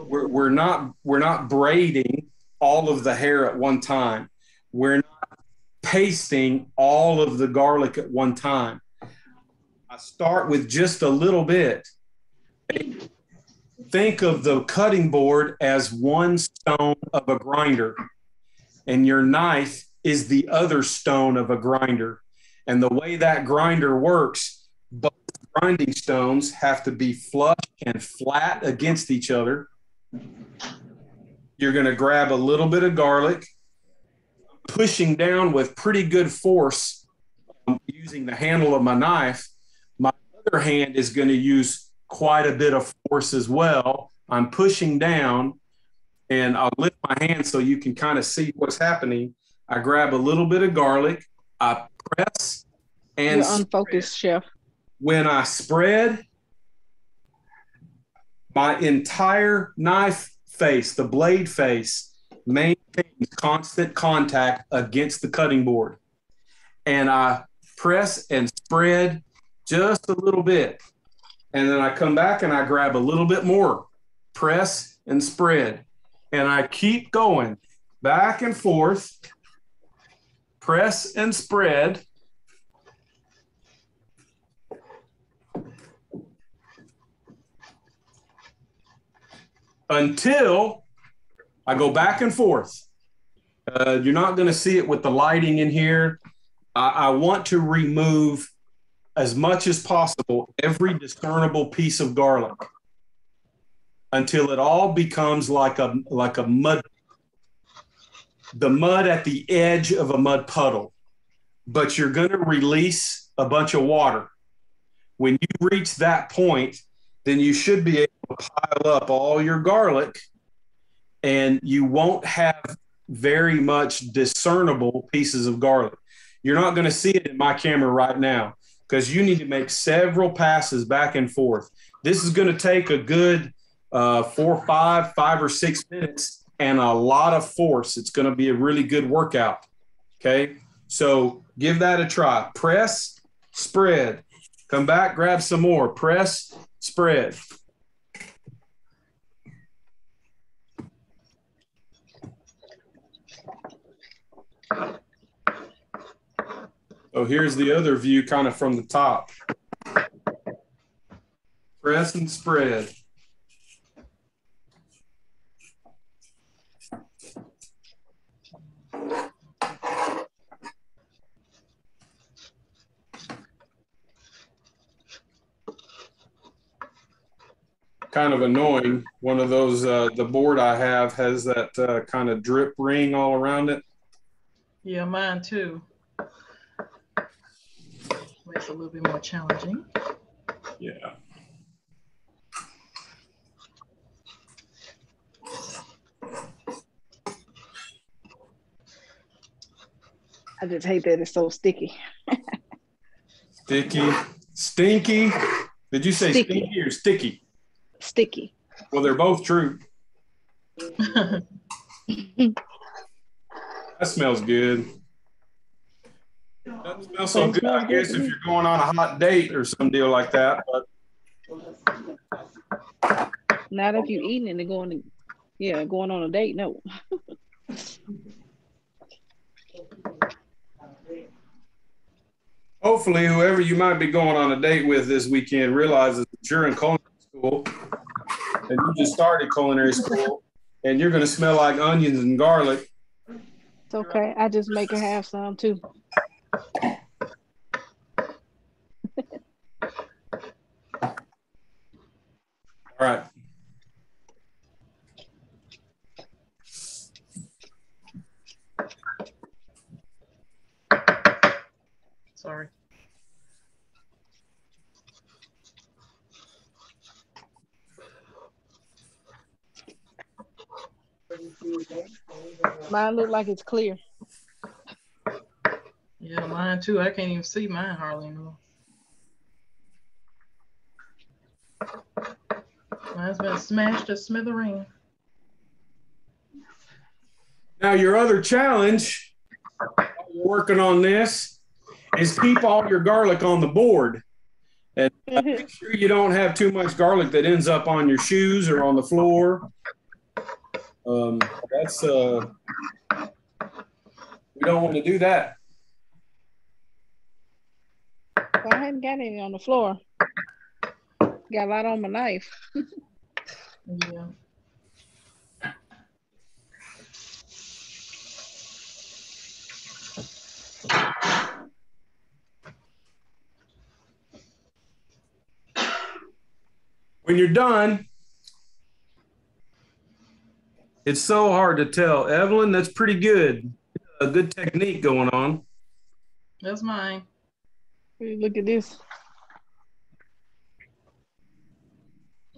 we're not braiding all of the hair at one time. We're not pasting all of the garlic at one time. I start with just a little bit. Think of the cutting board as one stone of a grinder, and your knife is the other stone of a grinder. And the way that grinder works, both grinding stones have to be flush and flat against each other. You're going to grab a little bit of garlic, pushing down with pretty good force using the handle of my knife. My other hand is going to use quite a bit of force as well. I'm pushing down, and I'll lift my hand so you can kind of see what's happening. I grab a little bit of garlic, I press, and You're unfocused, Chef. when I spread, my entire knife face, the blade face, maintains constant contact against the cutting board. And I press and spread just a little bit. And then I come back and I grab a little bit more, press and spread. And I keep going back and forth, press and spread. Until I go back and forth. You're not going to see it with the lighting in here. I want to remove as much as possible every discernible piece of garlic until it all becomes like a mud, the mud at the edge of a mud puddle. But you're going to release a bunch of water. When you reach that point, then you should be able to pile up all your garlic, and you won't have very much discernible pieces of garlic. You're not going to see it in my camera right now because you need to make several passes back and forth. This is going to take a good 5 or 6 minutes and a lot of force. It's going to be a really good workout. Okay. So give that a try. Press, spread. Come back, grab some more. Press, spread. So here's the other view kind of from the top. Press and spread. Kind of annoying. One of those, the board I have has that kind of drip ring all around it. Yeah, mine too. Makes it a little bit more challenging. Yeah. I just hate that it's so sticky. Sticky, stinky. Did you say Sticky. stinky or sticky? Sticky. Well, they're both true. That smells good. Doesn't smell so good, I guess, if you're going on a hot date or some deal like that. But Not if you're eating and going on a date. No. hopefully, whoever you might be going on a date with this weekend realizes that you're in culinary school and you just started culinary school and you're going to smell like onions and garlic. It's okay. I just make her have some too. All right. Sorry. Mine look like it's clear. Yeah, mine too. I can't even see mine hardly anymore. Mine's been smashed to smithereen. Now, your other challenge, while you're working on this, is keep all your garlic on the board. And make sure you don't have too much garlic that ends up on your shoes or on the floor. That's we don't want to do that. I hadn't got any on the floor. Got a lot on my knife. Yeah. When you're done, it's so hard to tell. Evelyn, that's pretty good. A good technique going on. That's mine. Look at this.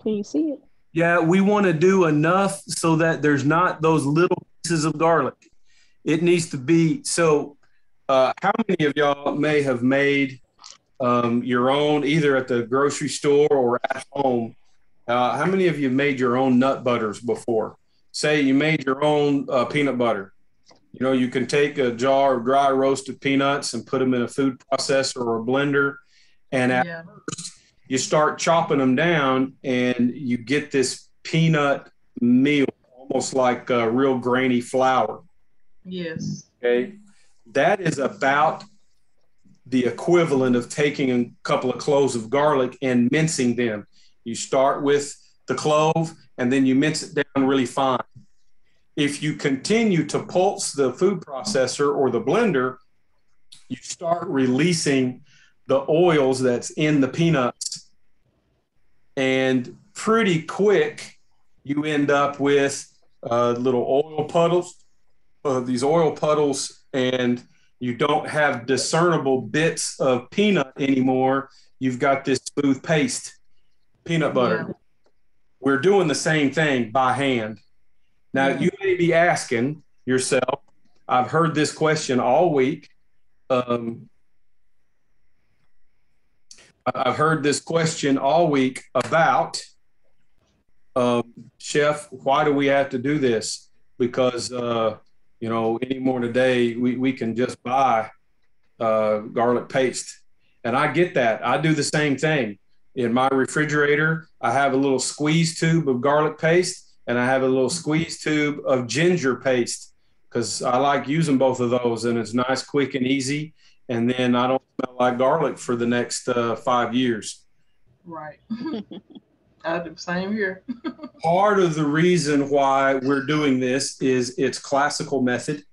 Can you see it? Yeah, we want to do enough so that there's not those little pieces of garlic. It needs to be so. How many of y'all may have made your own, either at the grocery store or at home? How many of you made your own nut butters before? Say you made your own peanut butter. You know, you can take a jar of dry roasted peanuts and put them in a food processor or a blender. And at Yeah. first, you start chopping them down and you get this peanut meal, almost like real grainy flour. Yes. Okay. That is about the equivalent of taking a couple of cloves of garlic and mincing them. You start with the clove and then you mince it down really fine. If you continue to pulse the food processor or the blender, you start releasing the oils that's in the peanuts. And pretty quick, you end up with little oil puddles, these oil puddles, and you don't have discernible bits of peanut anymore. You've got this smooth paste, peanut butter. Yeah. We're doing the same thing by hand. Now, you may be asking yourself, I've heard this question all week. I've heard this question all week about, Chef, why do we have to do this? Because, any more today, we can just buy garlic paste. And I get that. I do the same thing. In my refrigerator, I have a little squeeze tube of garlic paste and I have a little squeeze tube of ginger paste because I like using both of those and it's nice, quick, and easy. And then I don't smell like garlic for the next 5 years. Right. I do the same here. Part of the reason why we're doing this is it's classical method.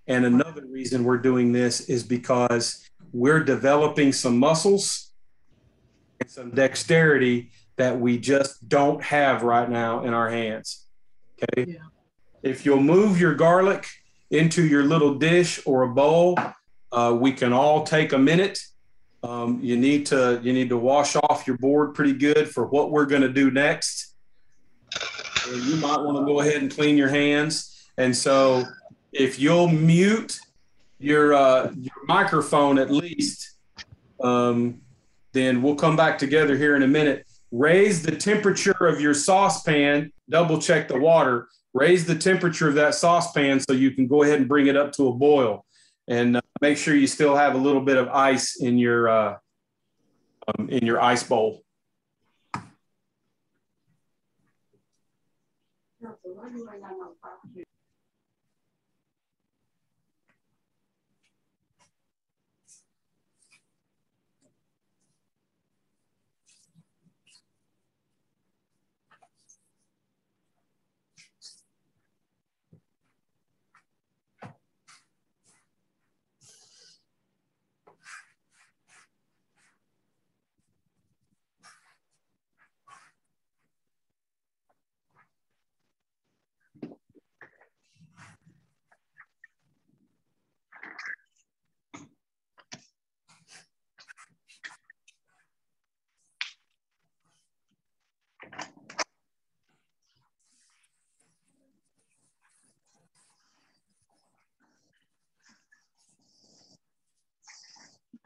And another reason we're doing this is because we're developing some muscles and some dexterity that we just don't have right now in our hands. Okay. Yeah. If you'll move your garlic into your little dish or a bowl, we can all take a minute. You need to wash off your board pretty good for what we're going to do next. And you might want to go ahead and clean your hands. And so if you'll mute your microphone at least, then we'll come back together here in a minute. Raise the temperature of your saucepan, double check the water, raise the temperature of that saucepan so you can go ahead and bring it up to a boil. And make sure you still have a little bit of ice in your ice bowl.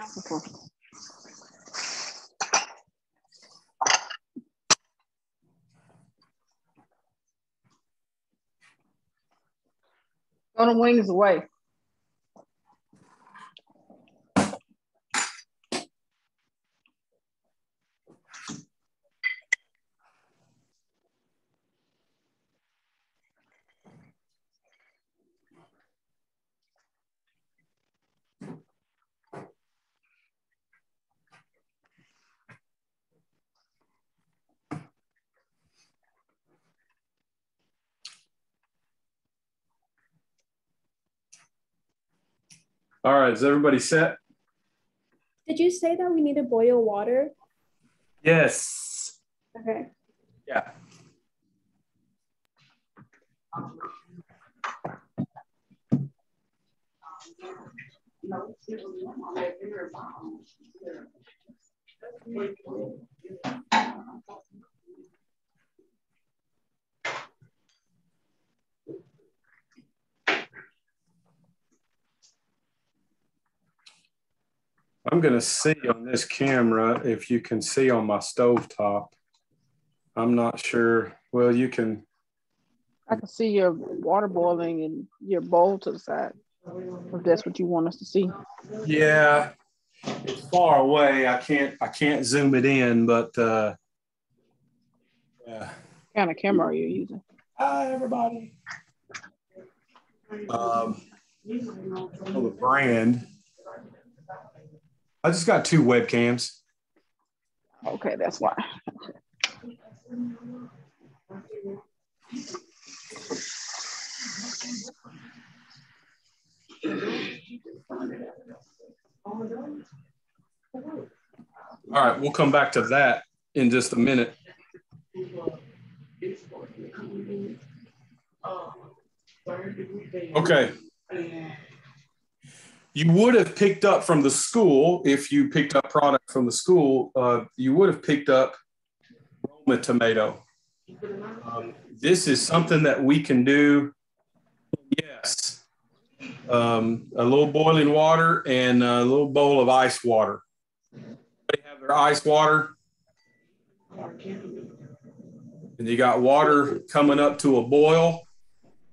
Okay. Throw the wings away. All right, is everybody set? Did you say that we need to boil water? Yes. Okay. Yeah. I'm going to see on this camera if you can see on my stovetop. I'm not sure. Well, you can. I can see your water boiling and your bowl to the side, if that's what you want us to see. Yeah, it's far away. I can't zoom it in, but yeah. What kind of camera are you using? Hi, everybody. The brand. I just got 2 webcams. Okay, that's why. All right, we'll come back to that in just a minute. Okay. You would have picked up from the school, if you picked up product from the school, you would have picked up Roma tomato. This is something that we can do. Yes. A little boiling water and a little bowl of ice water. They have their your ice water. And you got water coming up to a boil.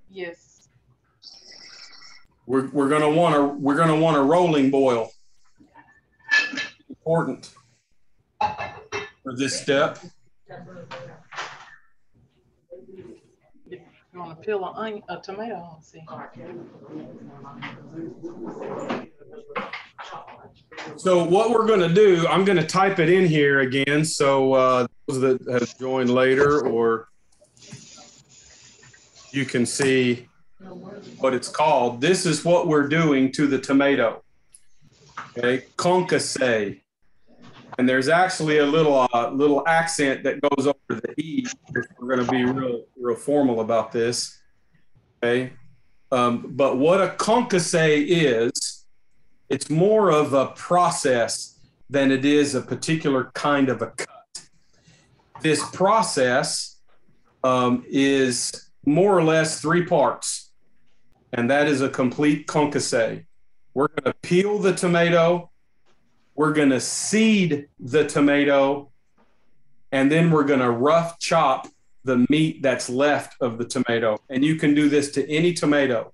Yes. We're gonna want a rolling boil. Important for this step. If you want to peel a tomato, let's see. So what we're going to do, I'm going to type it in here again. So those that have joined later, or you can see what it's called. This is what we're doing to the tomato. Okay, concasse. And there's actually a little accent that goes over the E. We're going to be real formal about this. Okay. But what a concasse is, it's more of a process than it is a particular kind of a cut. This process is more or less 3 parts, and that is a complete concasse. We're going to peel the tomato, we're going to seed the tomato, and then we're going to rough chop the meat that's left of the tomato. And you can do this to any tomato.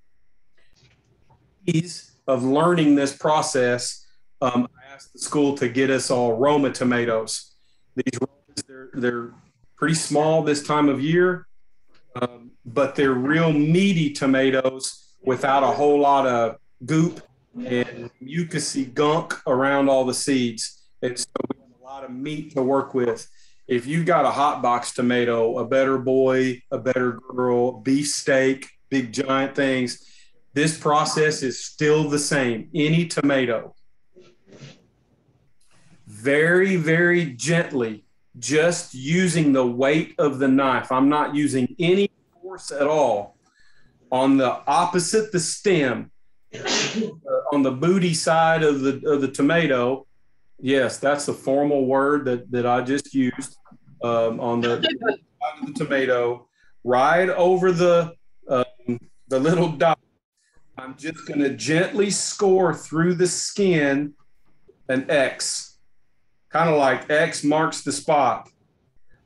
Ease of learning this process, I asked the school to get us all Roma tomatoes. These Romas, they're pretty small this time of year, but they're real meaty tomatoes without a whole lot of goop and mucousy gunk around all the seeds. And so we have a lot of meat to work with. If you've got a hot box tomato, a better boy, a better girl, beef steak, big giant things, this process is still the same. Any tomato. Very, very gently, just using the weight of the knife. I'm not using any force at all. On the opposite, the stem, on the booty side of the tomato, yes, that's the formal word that I just used, on the side of the tomato, right over the little dot. I'm just going to gently score through the skin an X, kind of like X marks the spot.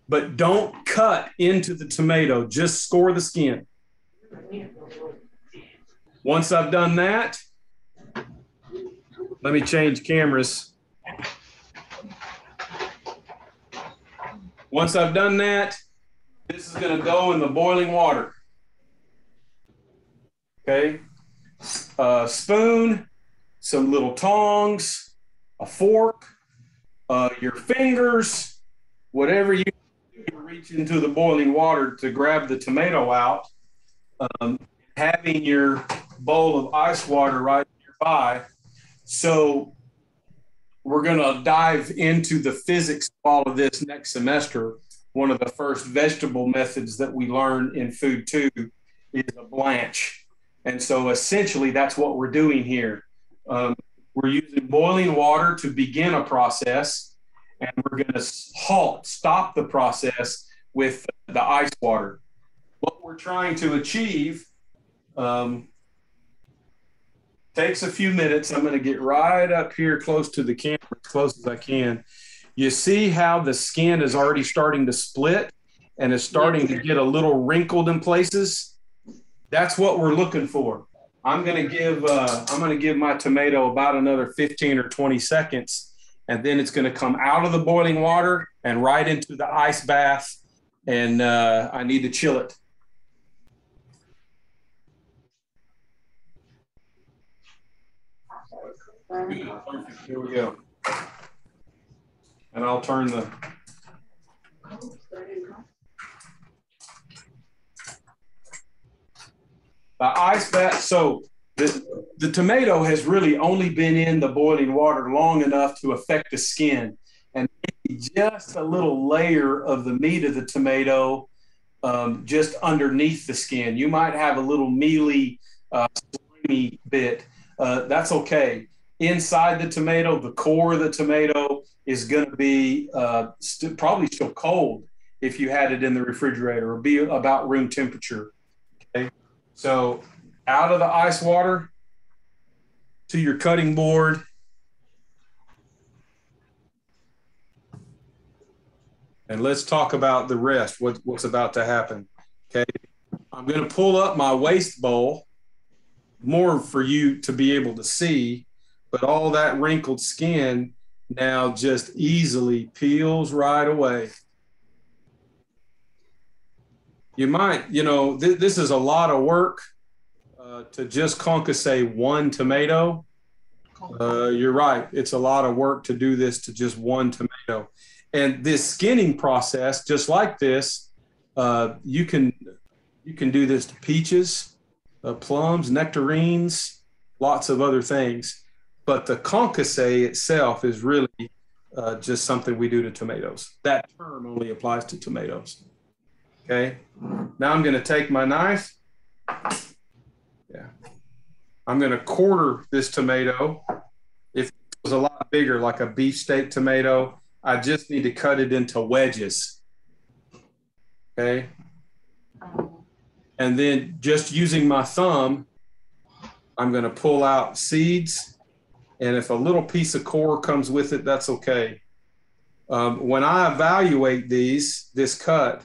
But don't cut into the tomato, just score the skin. Once I've done that, let me change cameras. Once I've done that, this is going to go in the boiling water. Okay. Spoon, some little tongs, a fork, your fingers, whatever you reach into the boiling water to grab the tomato out. Having your bowl of ice water right nearby. So we're going to dive into the physics of all of this next semester. One of the first vegetable methods that we learn in Food 2 is a blanch. And so essentially that's what we're doing here. We're using boiling water to begin a process, and we're going to stop the process with the ice water. What we're trying to achieve takes a few minutes. I'm going to get right up here close to the camera, as close as I can. You see how the skin is already starting to split and is starting to get a little wrinkled in places? That's what we're looking for. I'm going to give my tomato about another 15 or 20 seconds, and then it's going to come out of the boiling water and right into the ice bath, and I need to chill it. Here we go. And I'll turn the ice bath. So the tomato has really only been in the boiling water long enough to affect the skin, and just a little layer of the meat of the tomato just underneath the skin. You might have a little mealy, slimy bit. That's okay. Inside the tomato, the core of the tomato is going to be probably still cold if you had it in the refrigerator, or be about room temperature. Okay. So out of the ice water to your cutting board. And let's talk about the rest, what's about to happen. Okay. I'm going to pull up my waste bowl more for you to be able to see, but all that wrinkled skin now just easily peels right away. You might, this is a lot of work to just concasse one tomato. You're right. It's a lot of work to do this to just one tomato. And this skinning process, just like this, you can do this to peaches, plums, nectarines, lots of other things. But the concasse itself is really just something we do to tomatoes. That term only applies to tomatoes. Okay. Now I'm going to take my knife. Yeah. I'm going to quarter this tomato. If it was a lot bigger, like a beefsteak tomato, I just need to cut it into wedges. Okay. And then just using my thumb, I'm going to pull out seeds. And if a little piece of core comes with it, that's okay. When I evaluate this cut,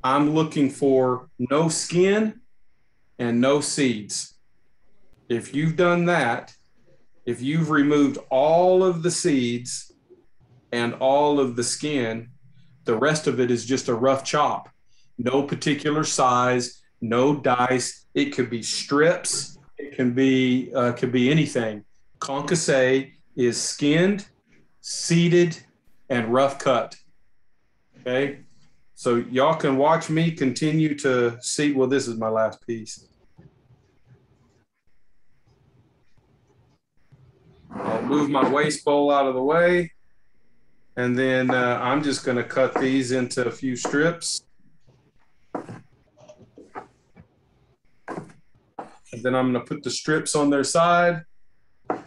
I'm looking for no skin and no seeds. If you've done that, if you've removed all of the seeds and all of the skin, the rest of it is just a rough chop. No particular size, no dice. It could be strips. It can be anything. Concasse is skinned, seeded, and rough cut. Okay. So y'all can watch me continue to see. Well, this is my last piece. I'll move my waste bowl out of the way. And then I'm just going to cut these into a few strips. And then I'm going to put the strips on their side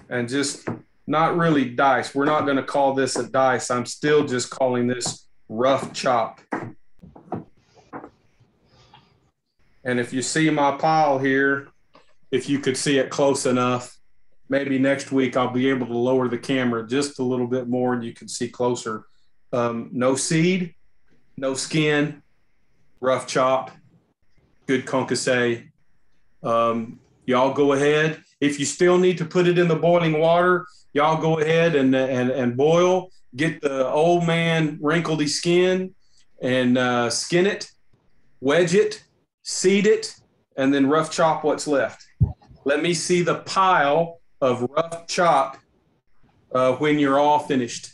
and just not really dice. We're not going to call this a dice. I'm still just calling this rough chop. And if you see my pile here, if you could see it close enough, maybe next week I'll be able to lower the camera just a little bit more and you can see closer. No seed, no skin, rough chop, good concasse. Y'all go ahead. If you still need to put it in the boiling water, y'all go ahead and boil. Get the old man wrinkledy skin and skin it, wedge it, seed it, and then rough chop what's left. Let me see the pile of rough chop when you're all finished.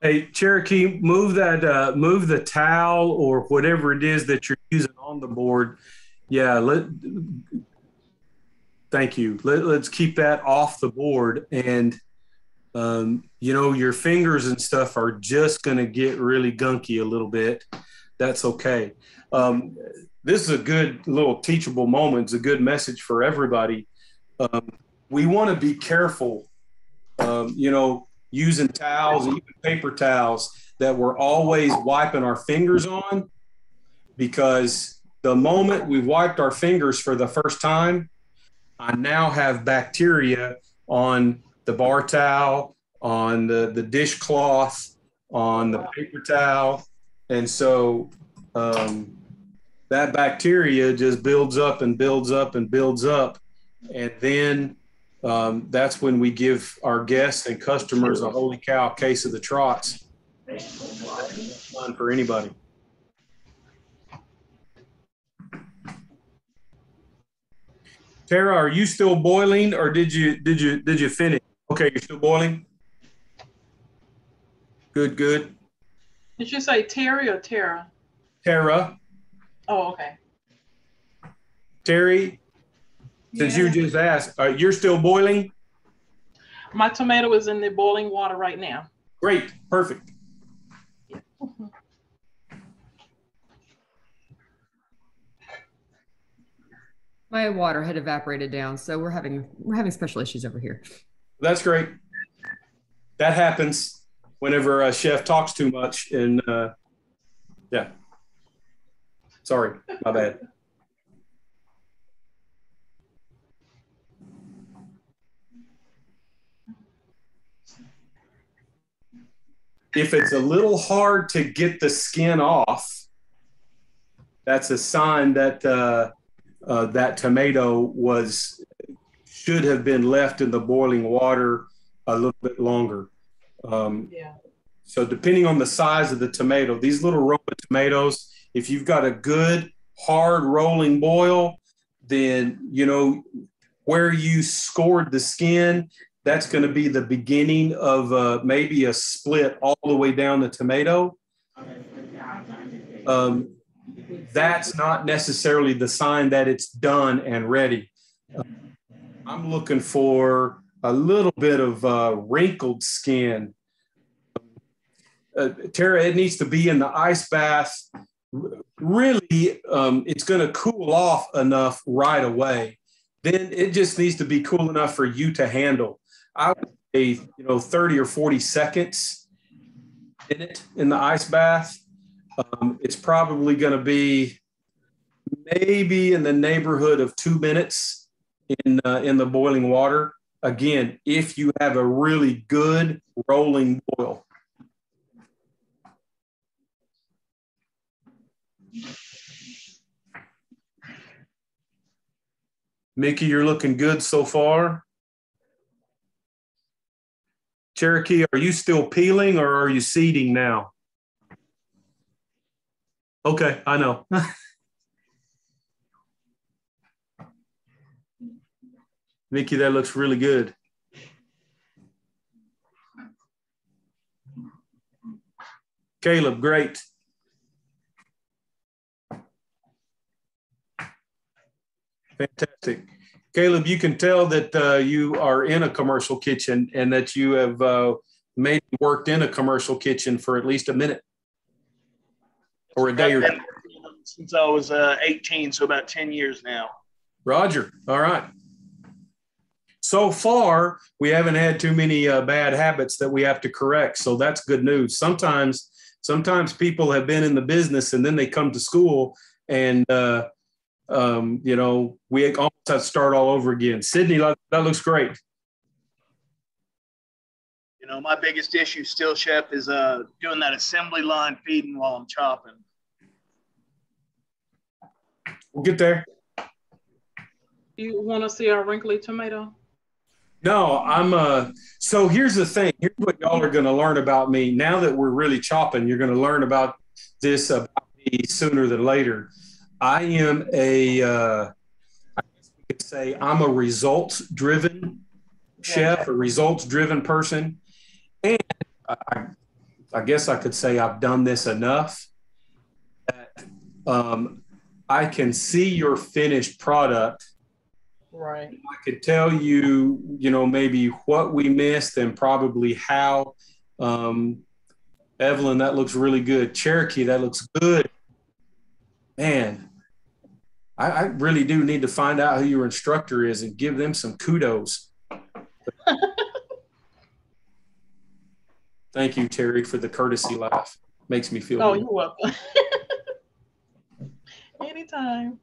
Hey, Cherokee, move the towel or whatever it is that you're using on the board. Yeah, thank you. Let's keep that off the board. And, your fingers and stuff are just going to get really gunky a little bit. That's okay. This is a good little teachable moment. It's a good message for everybody. We want to be careful, using towels, even paper towels, that we're always wiping our fingers on, because the moment we've wiped our fingers for the first time, I now have bacteria on the bar towel, on the dishcloth, on the paper towel. And so that bacteria just builds up and builds up and builds up. And then that's when we give our guests and customers a holy cow case of the trots. That's fun for anybody. Tara, are you still boiling, or did you finish? Okay, you're still boiling. Good, good. Did you say Terry or Tara? Tara. Oh, okay. Terry, since you just asked, you're still boiling? My tomato is in the boiling water right now. Great, perfect. My water had evaporated down, so we're having special issues over here. That's great. That happens whenever a chef talks too much, and yeah. Sorry, my bad. If it's a little hard to get the skin off, that's a sign that that tomato should have been left in the boiling water a little bit longer. Yeah. So depending on the size of the tomato, these little Roma tomatoes, if you've got a good hard rolling boil, then you know where you scored the skin, that's going to be the beginning of maybe a split all the way down the tomato. That's not necessarily the sign that it's done and ready. I'm looking for a little bit of wrinkled skin. Tara, it needs to be in the ice bath. Really, it's going to cool off enough right away. Then it just needs to be cool enough for you to handle. I would say, 30 or 40 seconds in the ice bath. It's probably going to be maybe in the neighborhood of 2 minutes in the boiling water. Again, if you have a really good rolling boil. Mickey, you're looking good so far. Cherokee, are you still peeling or are you seeding now? Okay, I know. Mickey, that looks really good. Caleb, great. Fantastic. Caleb, you can tell that you are in a commercial kitchen and that you have maybe worked in a commercial kitchen for at least a minute or a day or two. Since I was 18, so about 10 years now. Roger. All right. So far, we haven't had too many bad habits that we have to correct. So that's good news. Sometimes people have been in the business and then they come to school and, we almost have to start all over again. Sydney, that looks great. My biggest issue still, Chef, is doing that assembly line feeding while I'm chopping. We'll get there. You want to see our wrinkly tomato? No, so here's the thing. Here's what y'all are going to learn about me. Now that we're really chopping, you're going to learn about this about me sooner than later. I am I guess we could say I'm a results-driven chef, a results-driven person. And I guess I could say I've done this enough that I can see your finished product. Right. I could tell you, maybe what we missed and probably how. Evelyn, that looks really good. Cherokee, that looks good. Man, I really do need to find out who your instructor is and give them some kudos. Thank you, Terry, for the courtesy laugh. Makes me feel good. You're welcome. Anytime.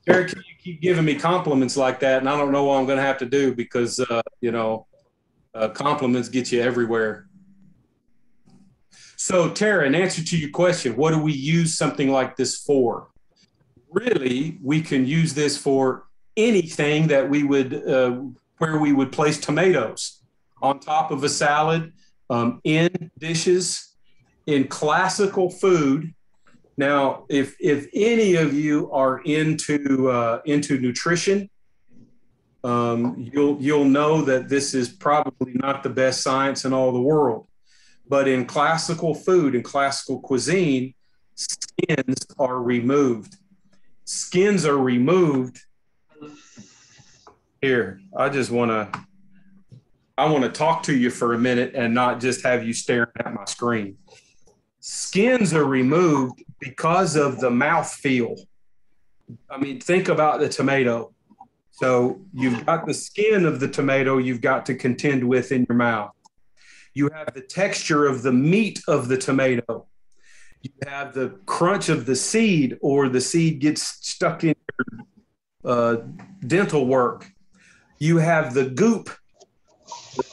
Cherokee, you keep giving me compliments like that, and I don't know what I'm going to have to do because, compliments get you everywhere. So Tara, in answer to your question, what do we use something like this for? Really, we can use this for anything that we would, where we would place tomatoes on top of a salad, in dishes, in classical food. Now, if any of you are into nutrition, you'll know that this is probably not the best science in all the world. But in classical food and classical cuisine, skins are removed. Skins are removed. Here, I want to talk to you for a minute and not just have you staring at my screen. Skins are removed because of the mouthfeel. I mean, think about the tomato. So you've got the skin of the tomato you've got to contend with in your mouth. You have the texture of the meat of the tomato. You have the crunch of the seed, or the seed gets stuck in your dental work. You have the goop,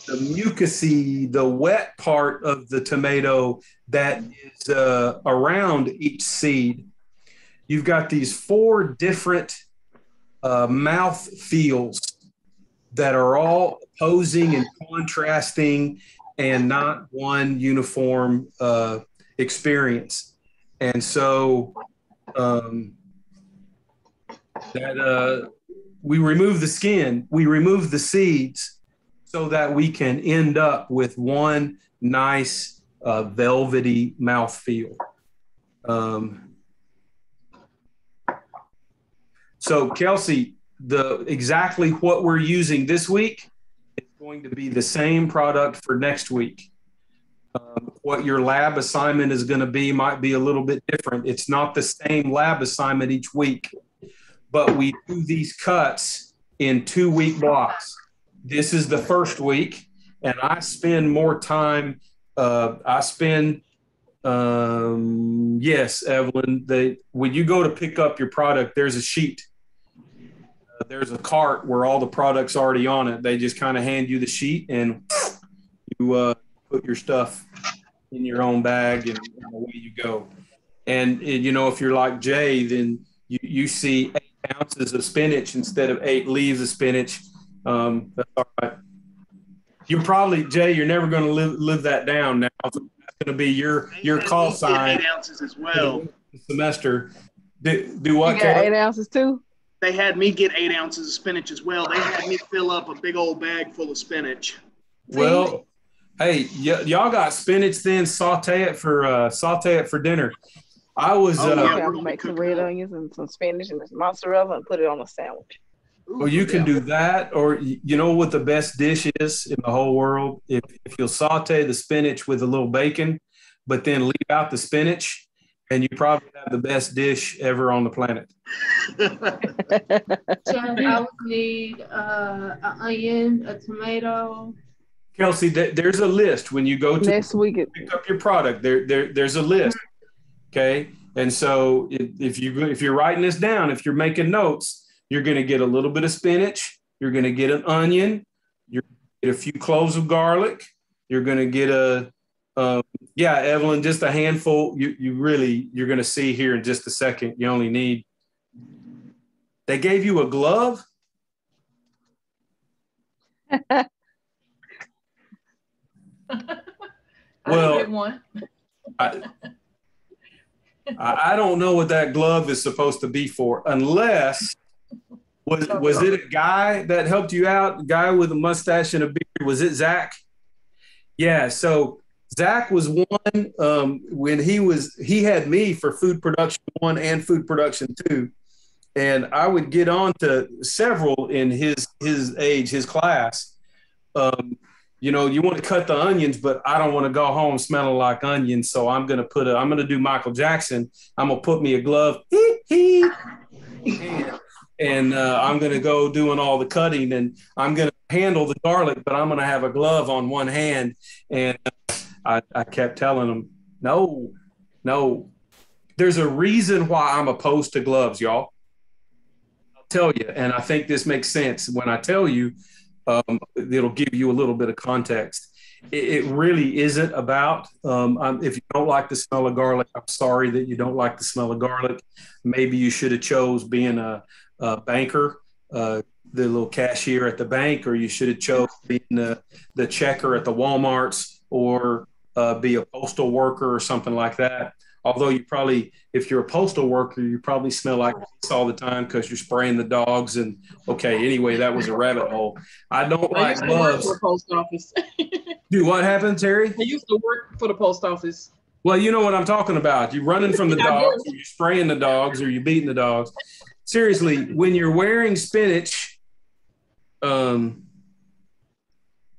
the mucousy, the wet part of the tomato that is around each seed. You've got these 4 different mouth feels that are all opposing and contrasting and not one uniform experience. And so we remove the skin, we remove the seeds so that we can end up with one nice velvety mouthfeel. So Kelsey, exactly what we're using this week is going to be the same product for next week. What your lab assignment is going to be might be a little bit different. It's not the same lab assignment each week, but we do these cuts in 2-week blocks. This is the first week, and I spend more time. Yes, Evelyn, when you go to pick up your product, there's a sheet. There's a cart where all the product's already on it. They just kind of hand you the sheet, and you put your stuff in your own bag, and away you go. And if you're like Jay, then you see 8 ounces of spinach instead of 8 leaves of spinach. That's all right. Jay, you're never going to live that down now. That's going to be your call sign. 8 ounces as well. Semester. Do what? You got 8 ounces too? They had me get 8 ounces of spinach as well. They had me fill up a big old bag full of spinach. Well, hey, y'all got spinach, then saute it for dinner. I was I'm gonna make some red onions and some spinach and some mozzarella and put it on a sandwich. Well, you can do that, or you know what the best dish is in the whole world? If you'll saute the spinach with a little bacon, but then leave out the spinach, and you probably have the best dish ever on the planet. So I would need an onion, a tomato. Kelsey, there's a list when you go to next week pick up your product. There's a list, okay? And so if you're writing this down, if you're making notes, you're going to get a little bit of spinach. You're going to get an onion. You're going to get a few cloves of garlic. You're going to get Evelyn, just a handful. You're going to see here in just a second. You only need. They gave you a glove. Well, I don't know what that glove is supposed to be for, unless was it a guy that helped you out? A guy with a mustache and a beard? Was it Zach? Yeah. So Zach was one when he had me for Food Production 1 and Food Production 2, and I would get on to several in his age, his class. You want to cut the onions, but I don't want to go home smelling like onions. So I'm going to do Michael Jackson. I'm going to put me a glove. And I'm going to go doing all the cutting, and I'm going to handle the garlic, but I'm going to have a glove on one hand. And I kept telling him, no, there's a reason why I'm opposed to gloves, y'all. I'll tell you. And I think this makes sense when I tell you. It'll give you a little bit of context. It really isn't about. If you don't like the smell of garlic, I'm sorry that you don't like the smell of garlic. Maybe you should have chose being a banker, the little cashier at the bank, or you should have chose being the checker at the Walmarts, or be a postal worker or something like that. Although you probably, if you're a postal worker, you probably smell like this all the time because you're spraying the dogs. And okay, anyway, that was a rabbit hole. I don't I like used to work gloves. for the post office. Dude, what happened, Terry? I used to work for the post office. Well, you know what I'm talking about. You're running from the dogs, or you're spraying the dogs, or you're beating the dogs. Seriously, when you're wearing spinach,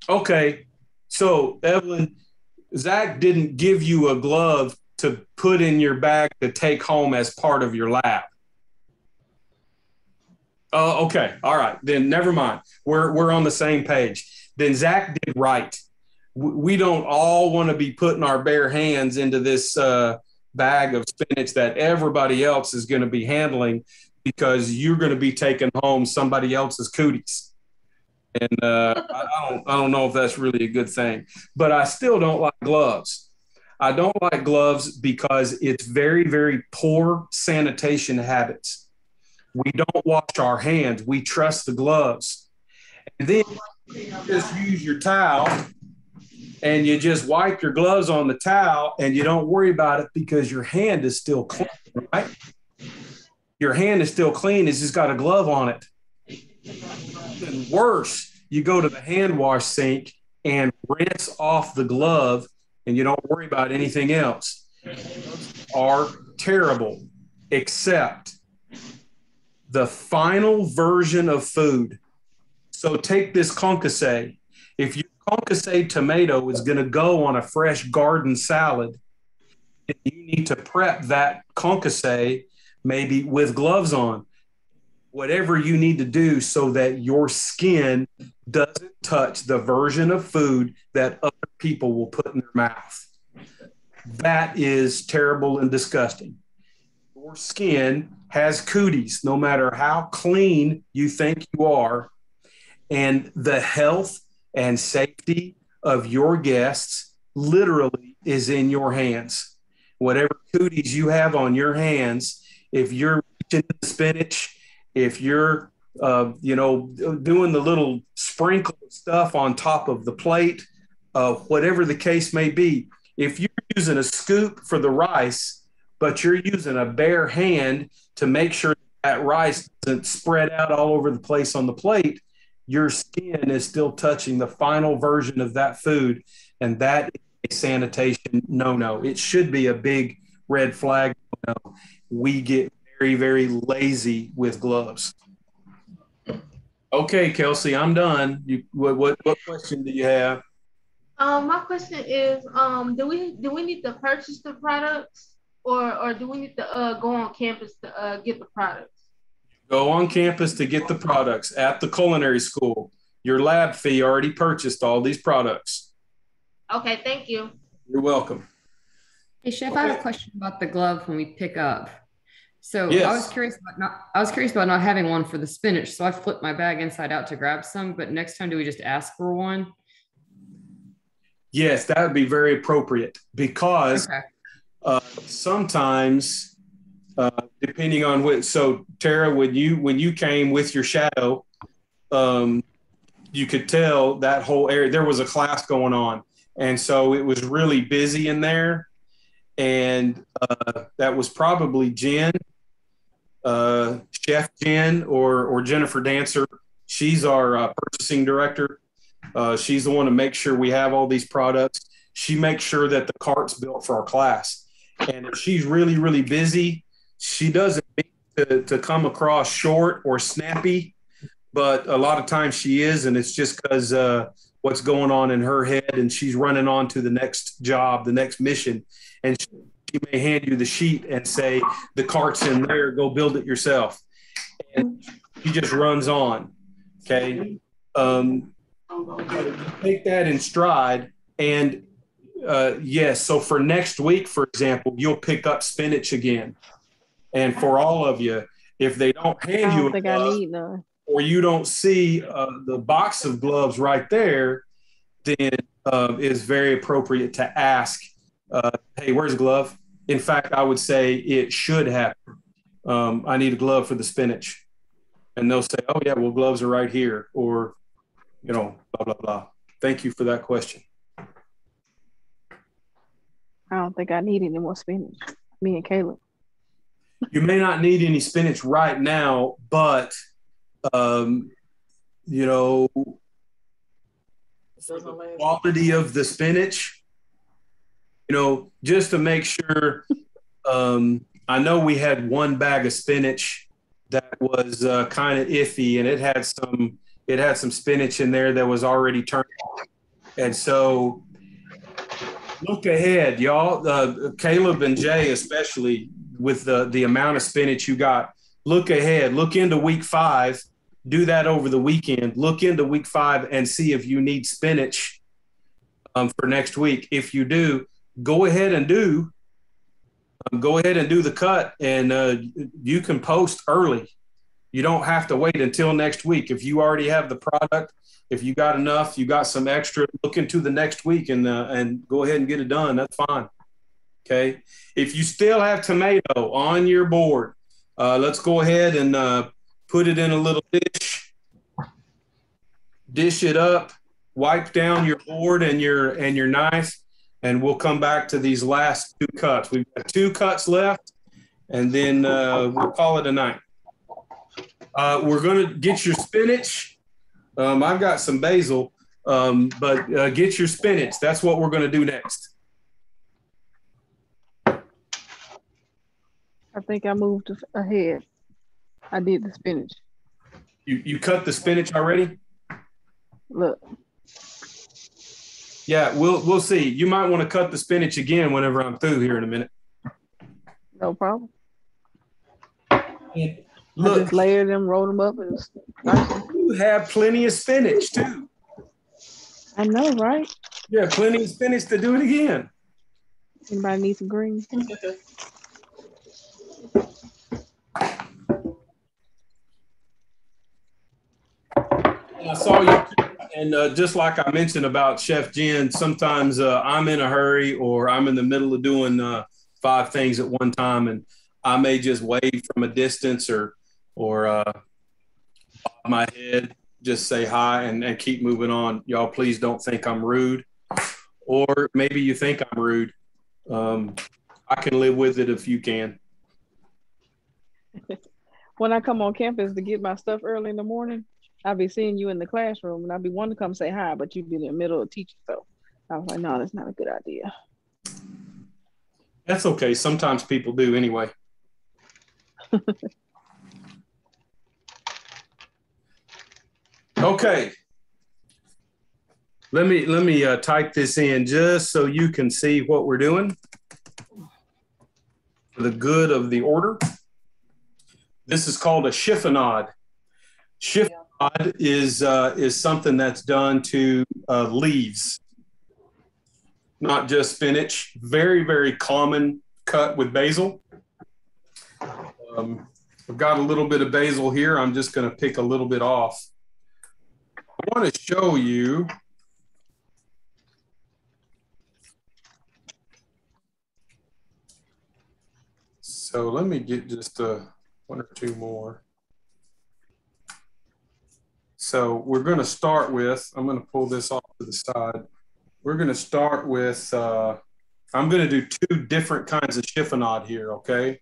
okay, so Evelyn, Zach didn't give you a glove to put in your bag to take home as part of your lab. Oh, okay. All right. Then never mind. We're on the same page. Then Zach did right. We don't all want to be putting our bare hands into this bag of spinach that everybody else is going to be handling, because you're going to be taking home somebody else's cooties. And I don't know if that's really a good thing. But I still don't like gloves. I don't like gloves because it's very, very poor sanitation habits. We don't wash our hands. We trust the gloves. And then you just use your towel and you just wipe your gloves on the towel and you don't worry about it because your hand is still clean, right? Your hand is still clean. It's just got a glove on it. And worse, you go to the hand wash sink and rinse off the glove and you don't worry about anything else. Are terrible, except the final version of food. So take this concasse. If your concasse tomato is going to go on a fresh garden salad, you need to prep that concasse maybe with gloves on. Whatever you need to do so that your skin doesn't touch the version of food that other people will put in their mouth. That is terrible and disgusting. Your skin has cooties, no matter how clean you think you are, and the health and safety of your guests literally is in your hands. Whatever cooties you have on your hands, if you're reaching the spinach, if you're, doing the little sprinkle stuff on top of the plate, whatever the case may be, if you're using a scoop for the rice, but you're using a bare hand to make sure that rice doesn't spread out all over the place on the plate, your skin is still touching the final version of that food. And that is a sanitation no-no. It should be a big red flag. No. We get very, very lazy with gloves. Okay, Kelsey, I'm done. What question do you have? My question is, do we need to purchase the products, or do we need to go on campus to get the products? Go on campus to get the products at the culinary school. Your lab fee already purchased all these products. Okay, thank you. You're welcome. Hey, Chef, I have a question about the glove when we pick up. So Yes. I was curious about not having one for the spinach. So I flipped my bag inside out to grab some, but next time do we just ask for one? Yes, that would be very appropriate, because sometimes, depending on what, so Tara, when you came with your shadow, you could tell that whole area, there was a class going on. And so it was really busy in there. And that was probably Jen, Chef Jen, or Jennifer Dancer. She's our purchasing director. She's the one to make sure we have all these products. She makes sure that the cart's built for our class. And if she's really, really busy, she doesn't mean to come across short or snappy, but a lot of times she is, and it's just because what's going on in her head, and she's running on to the next job, the next mission. And she may hand you the sheet and say, the cart's in there, go build it yourself. And she just runs on. Okay. Take that in stride. And yes, so for next week, for example, you'll pick up spinach again. And for all of you, if they don't hand you a glove, or you don't see the box of gloves right there, then is very appropriate to ask, hey, where's a glove? In fact, I would say it should happen. I need a glove for the spinach. And they'll say, oh, yeah, well, gloves are right here, or, you know, blah, blah, blah. Thank you for that question. I don't think I need any more spinach. Me and Caleb. You may not need any spinach right now, but, you know, for the quality of the spinach, you know, just to make sure, I know we had one bag of spinach that was kind of iffy, and it had some spinach in there that was already turned. And so look ahead, y'all. Caleb and Jay, especially with the amount of spinach you got, look ahead. Look into week 5. Do that over the weekend. Look into week 5 and see if you need spinach for next week. If you do, go ahead and do the cut, and you can post early. You don't have to wait until next week. If you already have the product, if you got enough, you got some extra, look into the next week and go ahead and get it done. That's fine. Okay. If you still have tomato on your board, let's go ahead and put it in a little dish it up, wipe down your board and your knife, and we'll come back to these last 2 cuts. We've got 2 cuts left, and then we'll call it a night. We're going to get your spinach. I've got some basil, but get your spinach. That's what we're going to do next. I think I moved ahead. I did the spinach. You cut the spinach already? Look. Yeah, we'll see. You might want to cut the spinach again whenever I'm through here in a minute. No problem. And look, I just layered them, rolled them up, and nice. You have plenty of spinach too. I know, right? Yeah, plenty of spinach to do it again. Anybody need some greens? I saw you, and just like I mentioned about Chef Jen, sometimes I'm in a hurry or I'm in the middle of doing 5 things at one time, and I may just wave from a distance or bob my head, just say hi and keep moving on. Y'all, please don't think I'm rude, or maybe you think I'm rude. I can live with it if you can. When I come on campus to get my stuff early in the morning, I'll be seeing you in the classroom, and I'll be wanting to come say hi, but you'd be in the middle of teaching. So I was like, no, that's not a good idea. That's okay. Sometimes people do anyway. Okay. Let me type this in just so you can see what we're doing for the good of the order. This is called a chiffonade. Chiffonade is something that's done to leaves, not just spinach. Very, very common cut with basil. I've got a little bit of basil here. I'm just going to pick a little bit off. I want to show you so let me get just 1 or 2 more. So we're going to start with, I'm going to pull this off to the side. We're going to start with, I'm going to do 2 different kinds of chiffonade here, okay?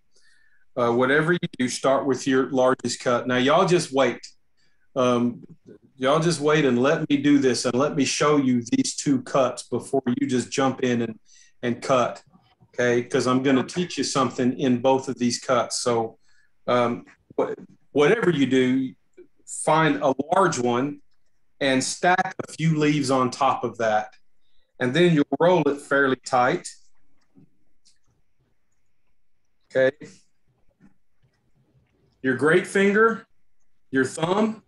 Whatever you do, start with your largest cut. Now, y'all just wait. Y'all just wait and let me do this, and let me show you these 2 cuts before you just jump in and cut, okay? Because I'm going to teach you something in both of these cuts. So whatever you do, find a large one and stack a few leaves on top of that. And then you'll roll it fairly tight. Okay. Your great finger, your thumb,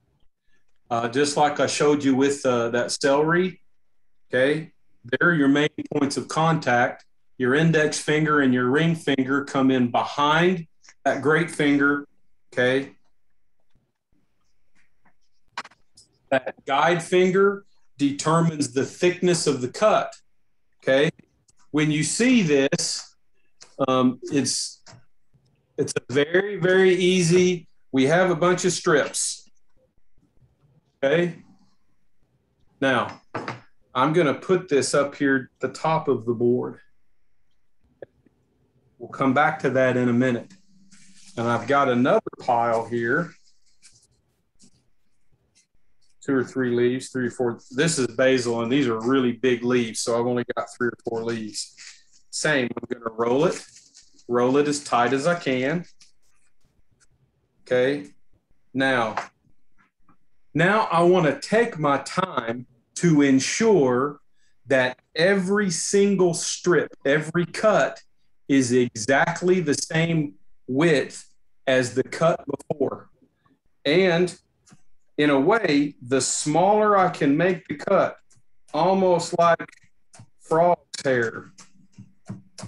just like I showed you with that celery. Okay. They're your main points of contact. Your index finger and your ring finger come in behind that great finger. Okay. That guide finger determines the thickness of the cut. Okay. When you see this, it's a very, very easy. We have a bunch of strips. Okay. Now, I'm going to put this up here at the top of the board. We'll come back to that in a minute. And I've got another pile here. 2 or 3 leaves, 3 or 4. This is basil, and these are really big leaves, so I've only got 3 or 4 leaves. Same, I'm going to roll it as tight as I can. Okay. Now I want to take my time to ensure that every single strip, every cut is exactly the same width as the cut before. And in a way, the smaller I can make the cut, almost like frog's hair.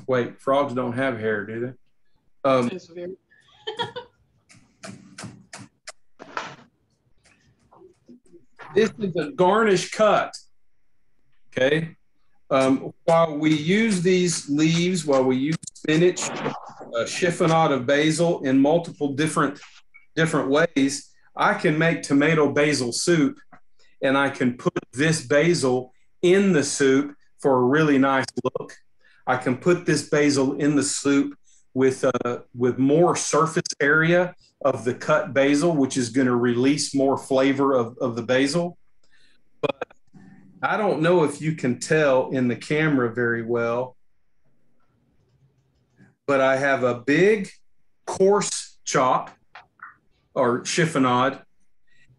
Wait, frogs don't have hair, do they? It's very This is a garnish cut, okay? While we use these leaves, while we use spinach, chiffonade of basil in multiple different ways, I can make tomato basil soup, and I can put this basil in the soup for a really nice look. I can put this basil in the soup with more surface area of the cut basil, which is going to release more flavor of the basil. But I don't know if you can tell in the camera very well, but I have a big coarse chop or chiffonade,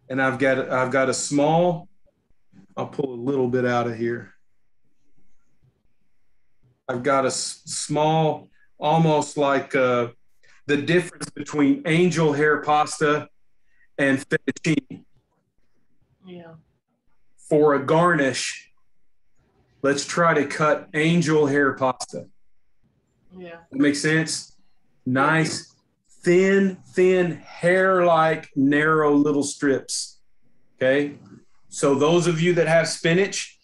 and I've got a small, I'll pull a little bit out of here. I've got a small, almost like the difference between angel hair pasta and fettuccine. yeah. For a garnish, let's try to cut angel hair pasta. Yeah. That makes sense? Nice, thin, hair-like, narrow little strips. Okay? So those of you that have spinach,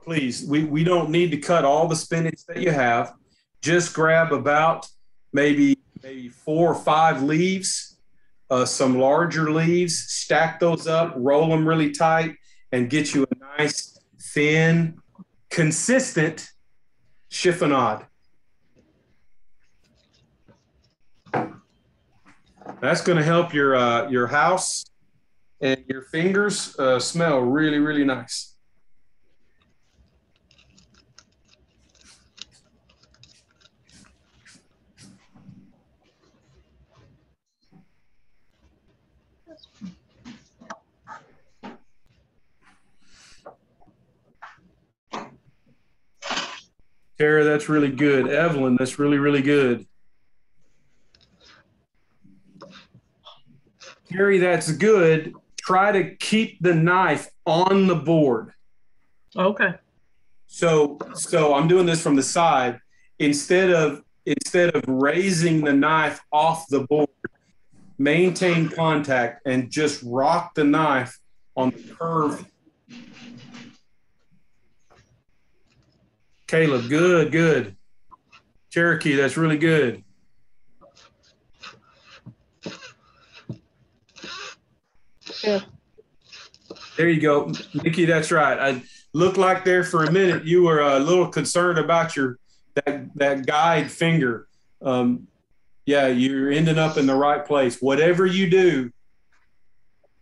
please, we don't need to cut all the spinach that you have. Just grab about maybe 4 or 5 leaves, some larger leaves, stack those up, roll them really tight, and get you a nice, thin, consistent chiffonade. That's going to help your house and your fingers smell really, really nice. Tara, that's really good. Evelyn, that's really, really good. Carrie, that's good. Try to keep the knife on the board. Okay. So I'm doing this from the side. Instead of raising the knife off the board, maintain contact and just rock the knife on the curve. Caleb, good. Cherokee, that's really good. Yeah. There you go. Nikki, that's right. I looked like there for a minute you were a little concerned about that guide finger. Yeah, you're ending up in the right place. Whatever you do,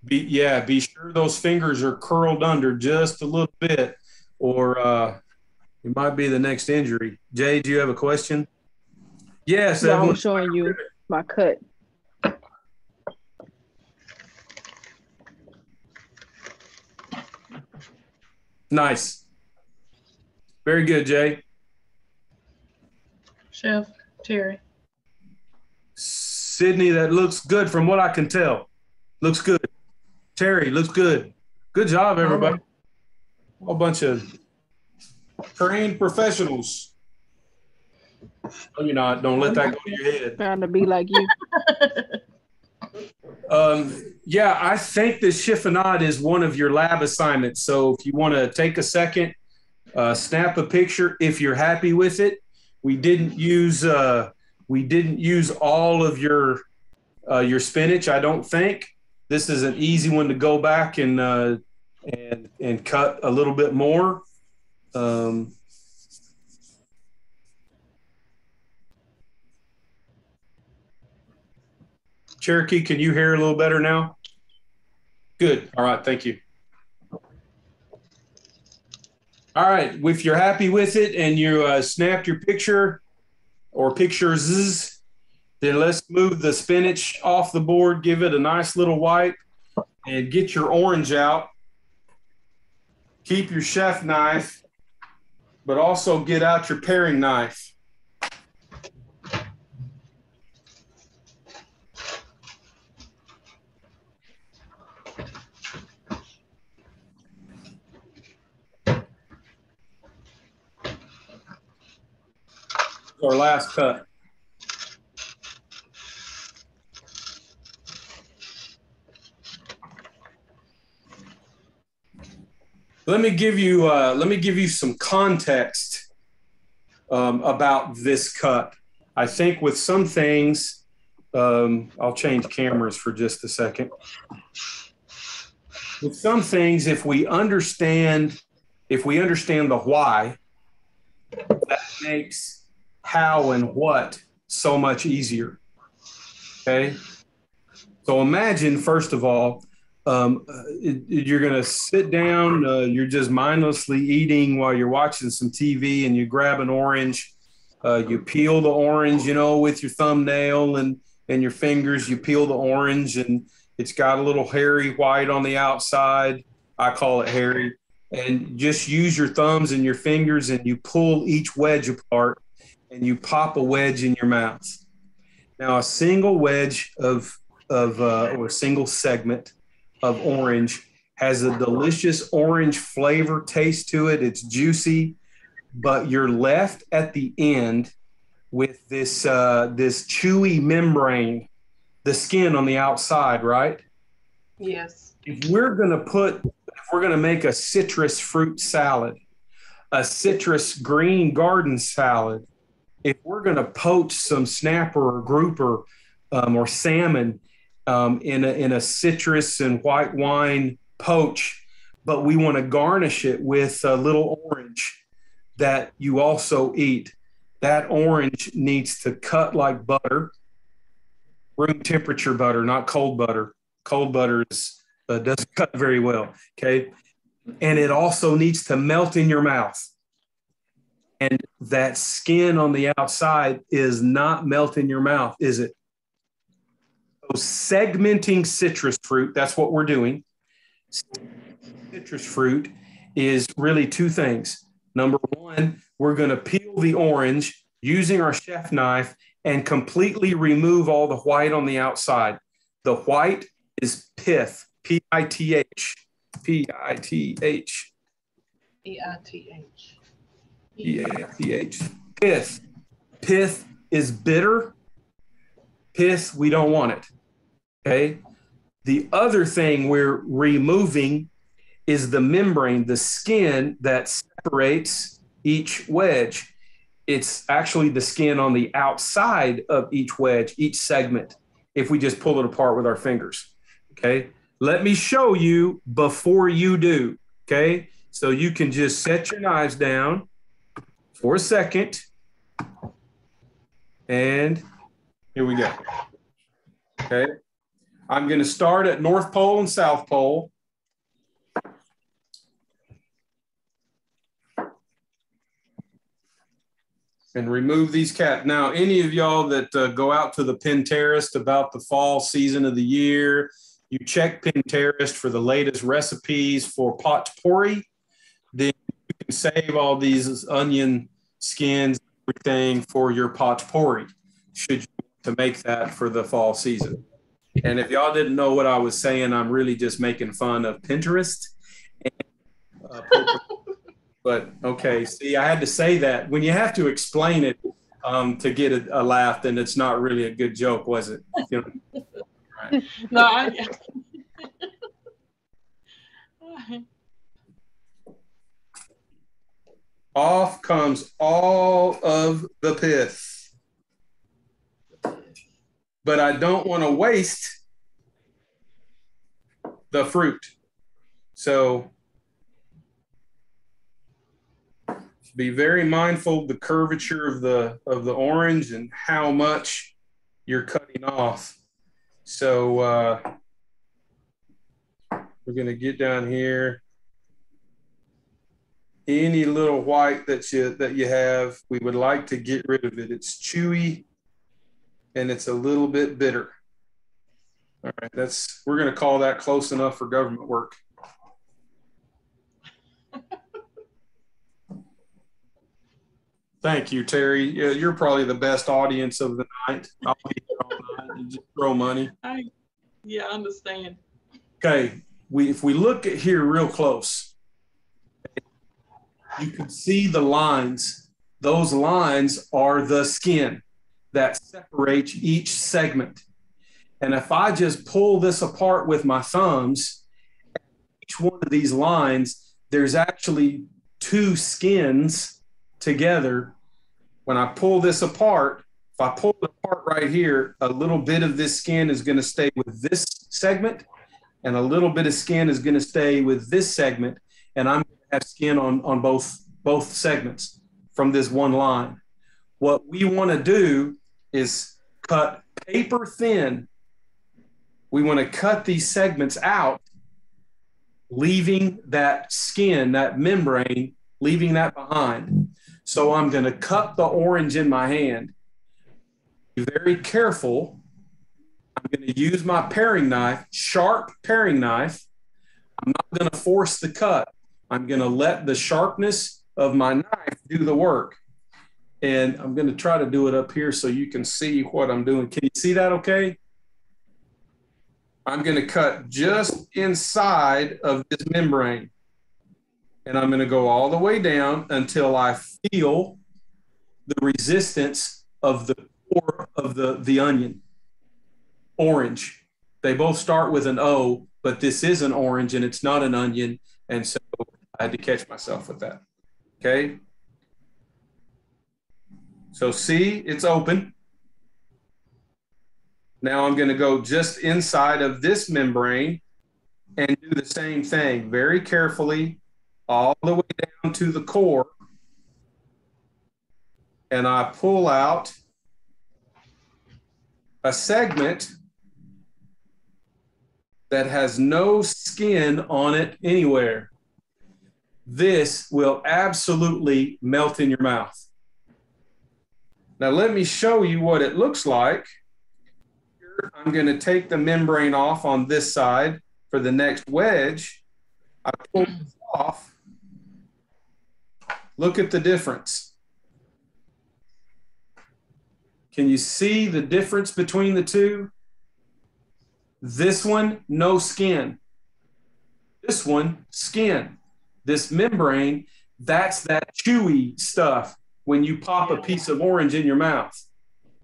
be sure those fingers are curled under just a little bit, or it might be the next injury. Jay, do you have a question? Yes, Yeah, Evelyn. I'm showing you my cut. Nice. Very good, Jay. Chef Terry. Sydney, that looks good from what I can tell. Looks good. Terry, looks good. Good job, everybody. A whole bunch of trained professionals. No, you're not. Don't let that go to your head. Trying to be like you. Yeah, I think the chiffonade is one of your lab assignments. So if you want to take a second, snap a picture if you're happy with it. We didn't use all of your spinach, I don't think. This is an easy one to go back and cut a little bit more. Cherokee, can you hear a little better now? Good. All right. Thank you. All right. If you're happy with it and you snapped your picture or pictures, then let's move the spinach off the board, give it a nice little wipe, and get your orange out. Keep your chef knife, but also get out your paring knife. Our last cut. Let me give you some context about this cut. I think with some things, I'll change cameras for just a second. With some things, if we understand the why, that makes how and what so much easier. Okay. So imagine, first of all, you're going to sit down, you're just mindlessly eating while you're watching some TV, and you grab an orange, you peel the orange, with your thumbnail and your fingers, you peel the orange, and it's got a little hairy white on the outside. I call it hairy. And just use your thumbs and your fingers, and you pull each wedge apart, and you pop a wedge in your mouth. Now, a single wedge or a single segment of orange has a delicious orange flavor taste to it. It's juicy, but you're left at the end with this chewy membrane, the skin on the outside, right? Yes. If we're gonna make a citrus fruit salad, a citrus green garden salad, if we're going to poach some snapper or grouper or salmon in a citrus and white wine poach, but we want to garnish it with a little orange that you also eat, that orange needs to cut like butter, room temperature butter, not cold butter. Cold butter doesn't cut very well, okay? And it also needs to melt in your mouth. And that skin on the outside is not melt in your mouth, is it? So segmenting citrus fruit, that's what we're doing. Citrus fruit is really two things. Number one, we're going to peel the orange using our chef knife and completely remove all the white on the outside. The white is pith, P-I-T-H, P-I-T-H. E-I-T-H. E-A-T-H. Pith. Pith is bitter. Pith, we don't want it. Okay. The other thing we're removing is the membrane, the skin that separates each wedge. It's actually the skin on the outside of each wedge, each segment, if we just pull it apart with our fingers. Okay. Let me show you before you do. Okay. So you can just set your knives down for a second. And here we go. Okay. I'm going to start at North Pole and South Pole. And remove these caps. Now, any of y'all that go out to the Pinterest about the fall season of the year, you check Pinterest for the latest recipes for potpourri, then you can save all these onion skins, everything for your potpourri, should you want to make that for the fall season. And if y'all didn't know what I was saying, I'm really just making fun of Pinterest. But okay, see, I had to say that. When you have to explain it to get a laugh, then it's not really a good joke, was it? You know? Right. No, Off comes all of the pith. But I don't want to waste the fruit. So be very mindful of the curvature of the orange and how much you're cutting off. So we're going to get down here. Any little white that you have, we would like to get rid of it. It's chewy and it's a little bit bitter. All right, we're going to call that close enough for government work. Thank you, Terry. Yeah, you're probably the best audience of the night. I'll be here all night and just throw money. I understand. Okay, if we look at here real close, you can see the lines. Those lines are the skin that separates each segment. And if I just pull this apart with my thumbs, each one of these lines, there's actually two skins together. When I pull this apart, if I pull it apart right here, a little bit of this skin is going to stay with this segment, and a little bit of skin is going to stay with this segment, and I'm going to have skin on both segments from this one line. What we want to do is cut paper thin. We want to cut these segments out, leaving that skin, that membrane, leaving that behind. So I'm going to cut the orange in my hand. Be very careful. I'm going to use my paring knife, sharp paring knife. I'm not going to force the cut. I'm going to let the sharpness of my knife do the work. And I'm going to try to do it up here so you can see what I'm doing. Can you see that okay? I'm going to cut just inside of this membrane. And I'm going to go all the way down until I feel the resistance of the core of the onion. Orange. They both start with an O, but this is an orange and it's not an onion. And so I had to catch myself with that. Okay. So see, it's open. Now I'm going to go just inside of this membrane and do the same thing very carefully all the way down to the core. And I pull out a segment that has no skin on it anywhere. This will absolutely melt in your mouth. Now let me show you what it looks like. I'm going to take the membrane off on this side for the next wedge. I pull this off. Look at the difference. Can you see the difference between the two? This one, no skin. This one, skin. This membrane, that's that chewy stuff when you pop a piece of orange in your mouth.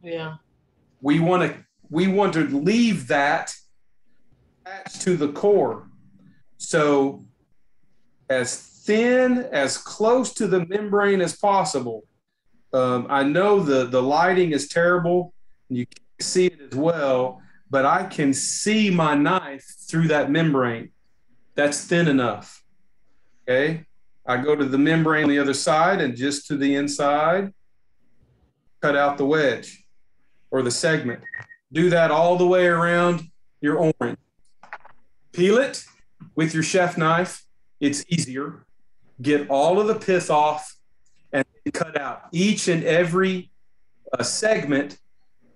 Yeah. We want to leave that attached to the core. So as thin, as close to the membrane as possible. I know the lighting is terrible. You can't see it as well, but I can see my knife through that membrane. That's thin enough. Okay. I go to the membrane on the other side and just to the inside, cut out the wedge or the segment. Do that all the way around your orange. Peel it with your chef knife. It's easier. Get all of the pith off and cut out each and every segment,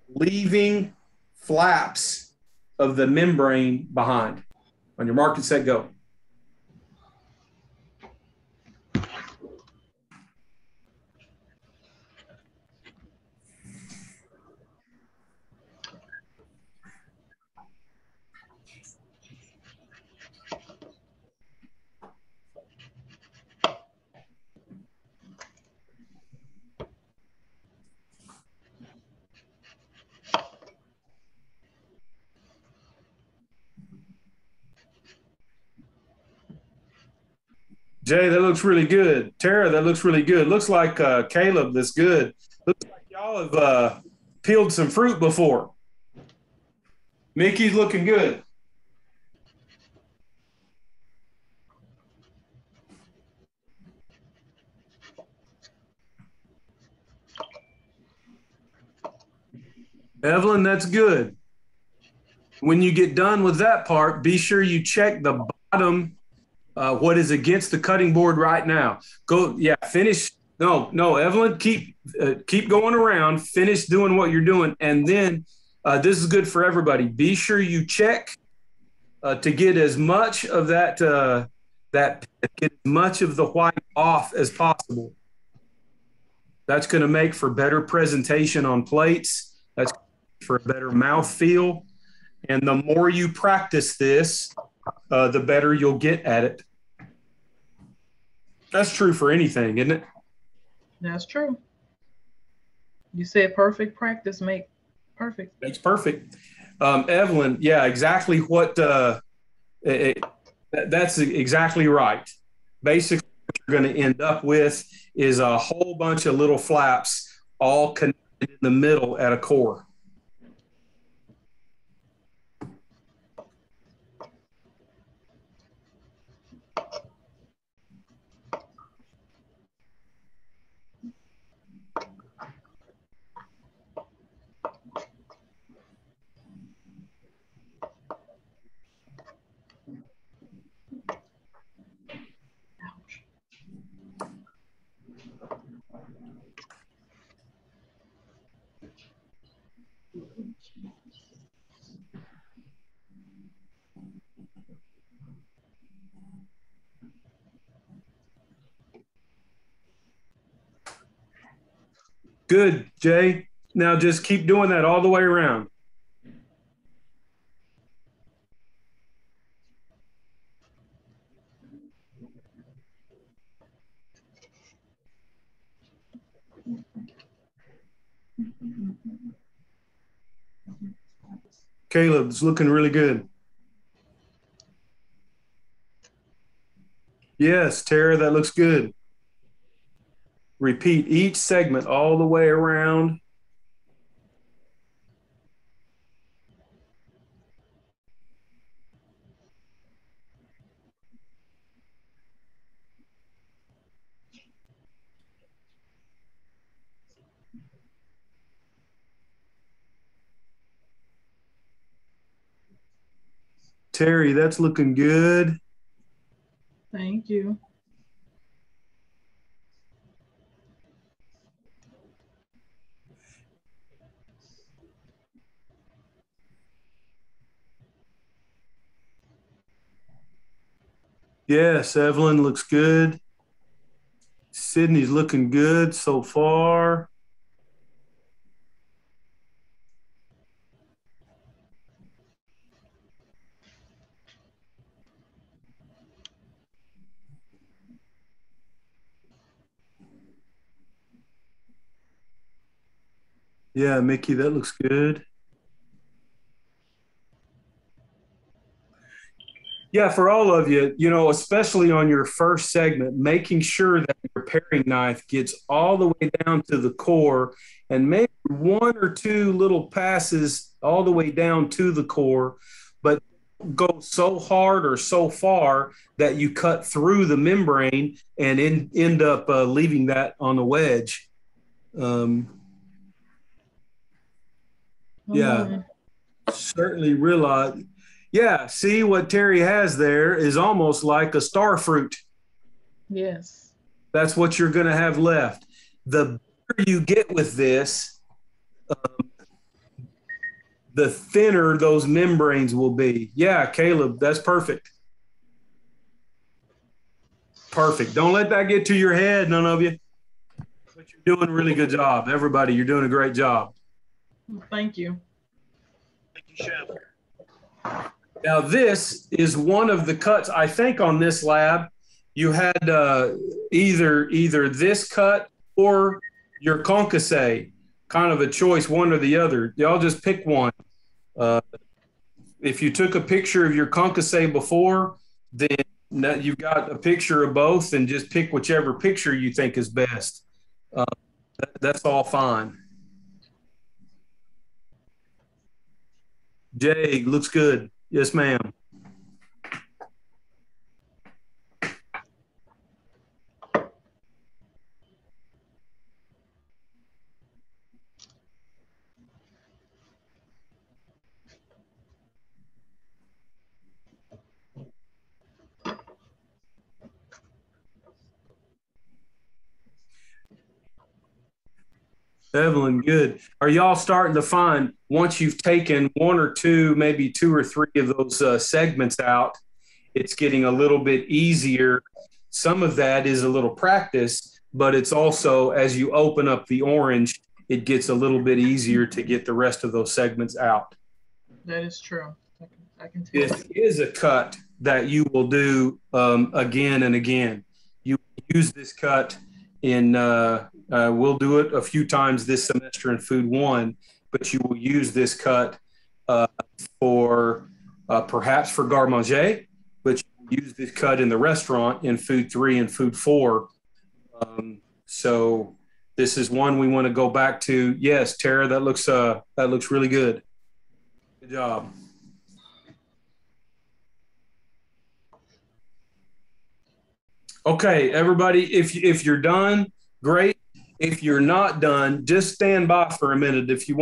leaving flaps of the membrane behind. On your mark and set, go. Jay, that looks really good. Tara, that looks really good. Looks like Caleb, that's good. Looks like y'all have peeled some fruit before. Mickey's looking good. Evelyn, that's good. When you get done with that part, be sure you check the bottom, what is against the cutting board right now. Go, yeah, finish. No, Evelyn, keep going around, finish doing what you're doing. And then this is good for everybody. Be sure you check to get as much of that, get as much of the white off as possible. That's going to make for better presentation on plates. That's for a better mouth feel. And the more you practice this, the better you'll get at it. That's true for anything, isn't it? That's true. You said perfect practice make perfect. Makes perfect. Evelyn, yeah, exactly what, that's exactly right. Basically, what you're going to end up with is a whole bunch of little flaps all connected in the middle at a core. Good, Jay. Now just keep doing that all the way around. Caleb, it's looking really good. Yes, Tara, that looks good. Repeat each segment all the way around. Terry, that's looking good. Thank you. Yes, Evelyn looks good. Sydney's looking good so far. Yeah, Mickey, that looks good. Yeah, for all of you, you know, especially on your first segment, making sure that your paring knife gets all the way down to the core and maybe one or two little passes all the way down to the core, but go so hard or so far that you cut through the membrane and end up leaving that on the wedge. Yeah, certainly realize. Yeah, see what Terry has there is almost like a star fruit. Yes. That's what you're going to have left. The better you get with this, the thinner those membranes will be. Yeah, Caleb, that's perfect. Perfect. Don't let that get to your head, none of you. But you're doing a really good job. Everybody, you're doing a great job. Thank you. Thank you, Chef. Now, this is one of the cuts, I think, on this lab. You had either this cut or your concasse, kind of a choice, one or the other. Y'all just pick one. If you took a picture of your concasse before, then now you've got a picture of both, and just pick whichever picture you think is best. That's all fine. Jay, looks good. Yes, ma'am. Evelyn, good. Are y'all starting to find, once you've taken one or two, maybe two or three of those segments out, it's getting a little bit easier? Some of that is a little practice, but it's also, as you open up the orange, it gets a little bit easier to get the rest of those segments out. That is true. I can tell. This is a cut that you will do again and again. You use this cut in, we'll do it a few times this semester in Food 1, but you will use this cut for perhaps for garde manger, but you will use this cut in the restaurant in Food 3 and Food 4. So this is one we want to go back to. Yes, Tara, that looks really good. Good job. Okay, everybody, if you're done, great. If you're not done, just stand by for a minute. If you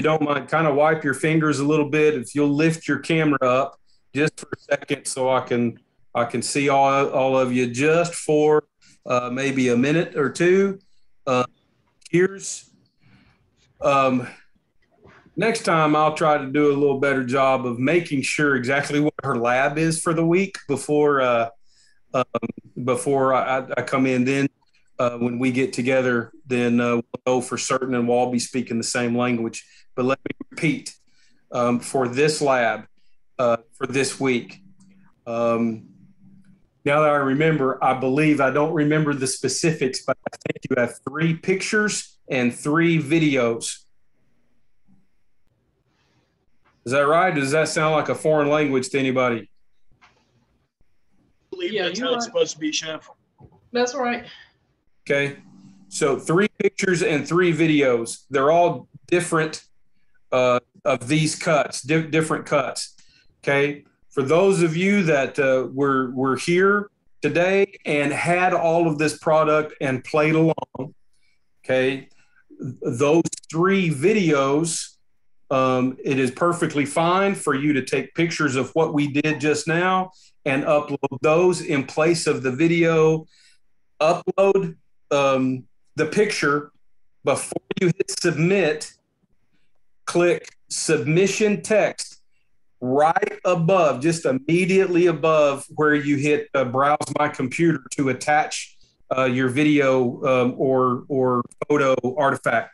don't mind, kind of wipe your fingers a little bit. If you'll lift your camera up just for a second so I can see all of you just for maybe a minute or two. Next time I'll try to do a little better job of making sure exactly what her lab is for the week before I come in. Then when we get together, then we'll know for certain and we'll all be speaking the same language. But let me repeat, for this lab, for this week, now that I remember, I believe, I don't remember the specifics, but I think you have 3 pictures and 3 videos. Is that right? Does that sound like a foreign language to anybody? I believe that's how it's supposed to be, Chef. That's right. Okay. So 3 pictures and 3 videos. They're all different of these cuts, different cuts. Okay. For those of you that were here today and had all of this product and played along, okay, those 3 videos, it is perfectly fine for you to take pictures of what we did just now and upload those in place of the video. Upload the picture before you hit submit. Click submission text right above, just immediately above where you hit browse my computer to attach your video or photo artifact.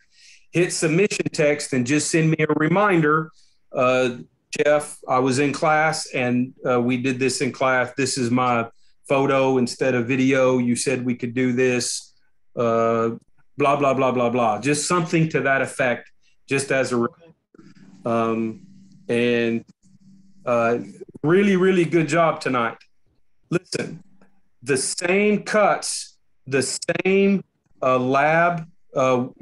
Hit submission text and just send me a reminder. Jeff, I was in class and we did this in class. This is my photo instead of video. You said we could do this, blah, blah, blah, blah, blah. Just something to that effect, just as a and really, really good job tonight. Listen, the same cuts, the same lab work,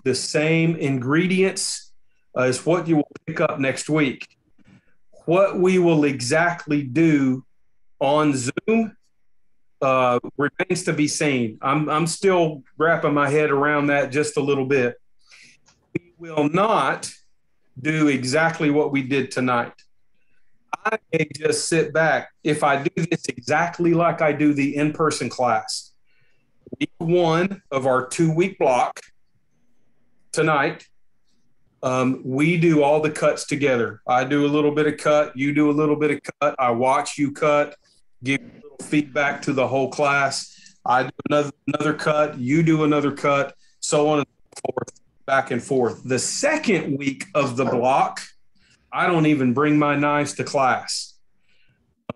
the same ingredients is what you will pick up next week. What we will exactly do on Zoom remains to be seen. I'm still wrapping my head around that just a little bit. We will not do exactly what we did tonight. I may just sit back. If I do this exactly like I do the in-person class, week 1 of our 2-week block tonight, we do all the cuts together. I do a little bit of cut, you do a little bit of cut, I watch you cut, give a little feedback to the whole class. I do another cut, you do another cut, so on and so forth, back and forth. The second week of the block, I don't even bring my knives to class.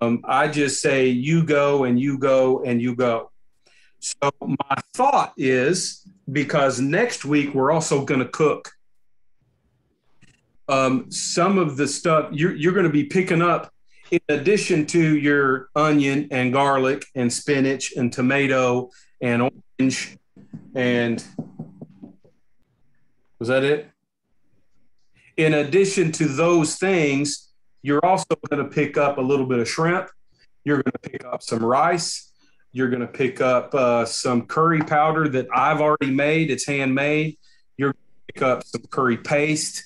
I just say, you go and you go and you go. So my thought is, because next week we're also going to cook. Some of the stuff you're going to be picking up in addition to your onion and garlic and spinach and tomato and orange and was that it? In addition to those things, you're also going to pick up a little bit of shrimp. You're going to pick up some rice. You're going to pick up some curry powder that I've already made. It's handmade. You're going to pick up some curry paste.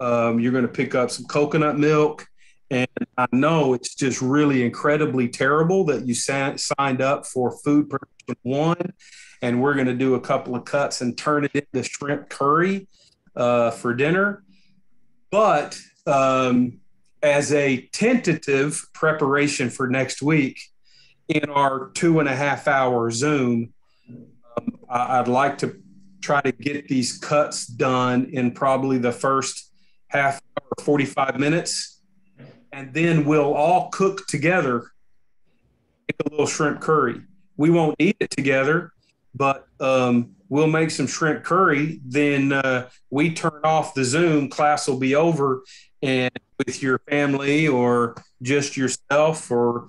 You're going to pick up some coconut milk. And I know it's just really incredibly terrible that you signed up for Food Production One, and we're going to do a couple of cuts and turn it into shrimp curry for dinner. But as a tentative preparation for next week, in our 2.5 hour Zoom, I'd like to try to get these cuts done in probably the first half hour, 45 minutes. And then we'll all cook together, make a little shrimp curry. We won't eat it together, but we'll make some shrimp curry. Then we turn off the Zoom, class will be over, and with your family or just yourself or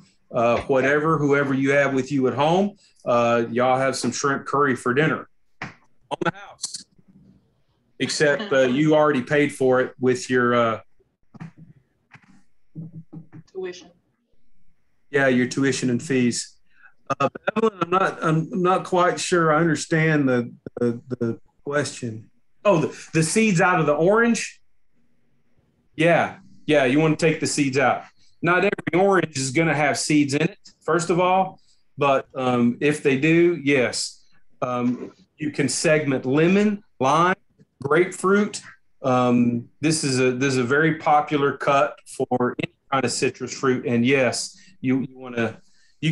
whatever, whoever you have with you at home, y'all have some shrimp curry for dinner on the house. Except you already paid for it with your Tuition. Yeah, your tuition and fees. Evelyn, I'm not quite sure I understand the question. Oh, the seeds out of the orange? Yeah, you want to take the seeds out. Not every orange is going to have seeds in it, first of all, but if they do, yes. You can segment lemon, lime, grapefruit. This is a very popular cut for any kind of citrus fruit, and yes, you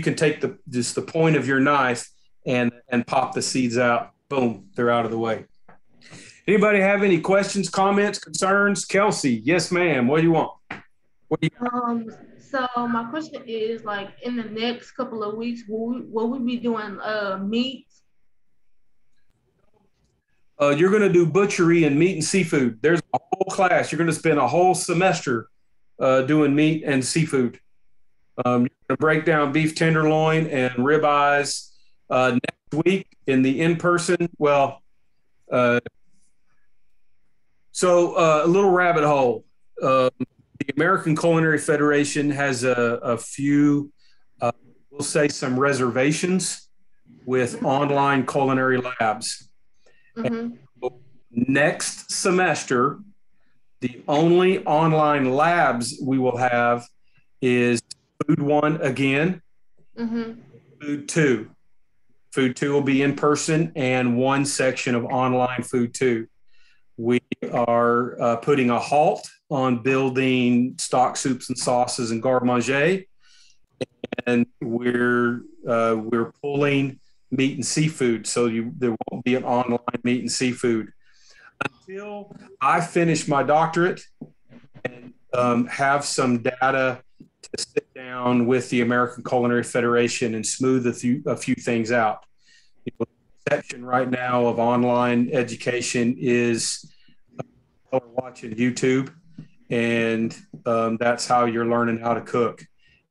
can take the point of your knife and pop the seeds out. Boom, they're out of the way. Anybody have any questions, comments, concerns? Kelsey, yes, ma'am. What do you want? What do you So my question is, like, in the next couple of weeks, will we be doing meat? You're going to do butchery and meat and seafood. There's a whole class. You're going to spend a whole semester doing meat and seafood. You're going to break down beef tenderloin and ribeyes next week in the in-person. Well, so a little rabbit hole. The American Culinary Federation has a few, we'll say some reservations with online culinary labs. Mm-hmm. Next semester, the only online labs we will have is Food One again, Mm-hmm. Food Two. Food Two will be in person and one section of online Food Two. We are putting a halt on building stock soups and sauces and garde manger, and we're pulling meat and seafood, so there won't be an online meat and seafood until I finish my doctorate and have some data to sit down with the American Culinary Federation and smooth a few things out. The perception right now of online education is watching YouTube, and that's how you're learning how to cook.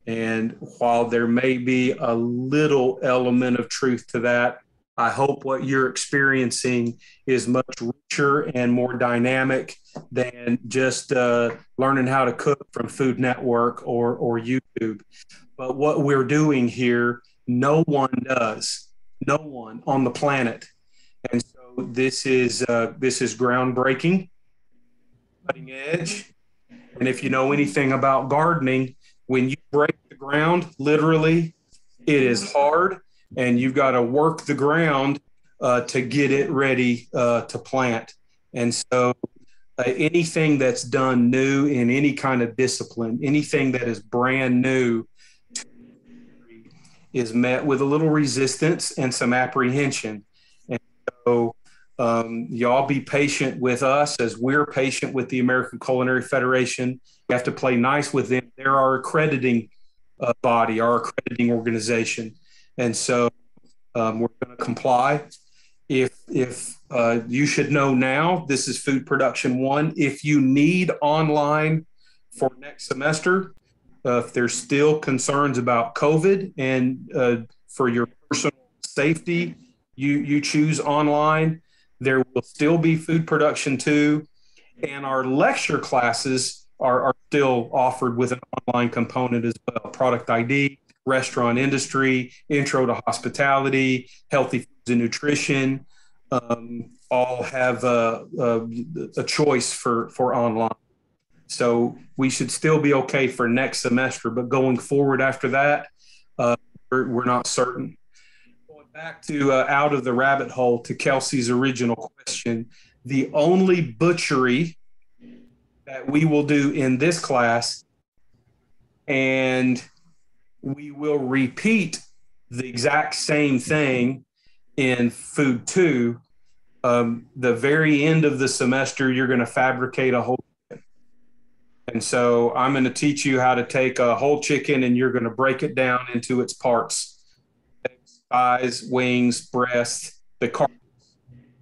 And while there may be a little element of truth to that, I hope what you're experiencing is much richer and more dynamic than just learning how to cook from Food Network or YouTube. But what we're doing here, no one does, no one on the planet. And so this is groundbreaking, cutting edge. And if you know anything about gardening, when you break the ground, literally, it is hard, and you've got to work the ground to get it ready to plant. And so anything that's done new in any kind of discipline, anything that is brand new is met with a little resistance and some apprehension. And so y'all be patient with us as we're patient with the American Culinary Federation. You have to play nice with them. They're our accrediting body, our accrediting organization. And so we're going to comply. If you should know now, this is Food Production One. If you need online for next semester, if there's still concerns about COVID and for your personal safety, you choose online. There will still be food production too. And our lecture classes are still offered with an online component as well. Product ID, restaurant industry, intro to hospitality, healthy foods and nutrition, all have a choice for online. So we should still be okay for next semester, but going forward after that, we're not certain. Going back to out of the rabbit hole to Kelsey's original question, the only butchery that we will do in this class, and we will repeat the exact same thing in food 2. The very end of the semester, you're going to fabricate a whole chicken. And so I'm going to teach you how to take a whole chicken and you're going to break it down into its parts: thighs, wings, breast, the carcass,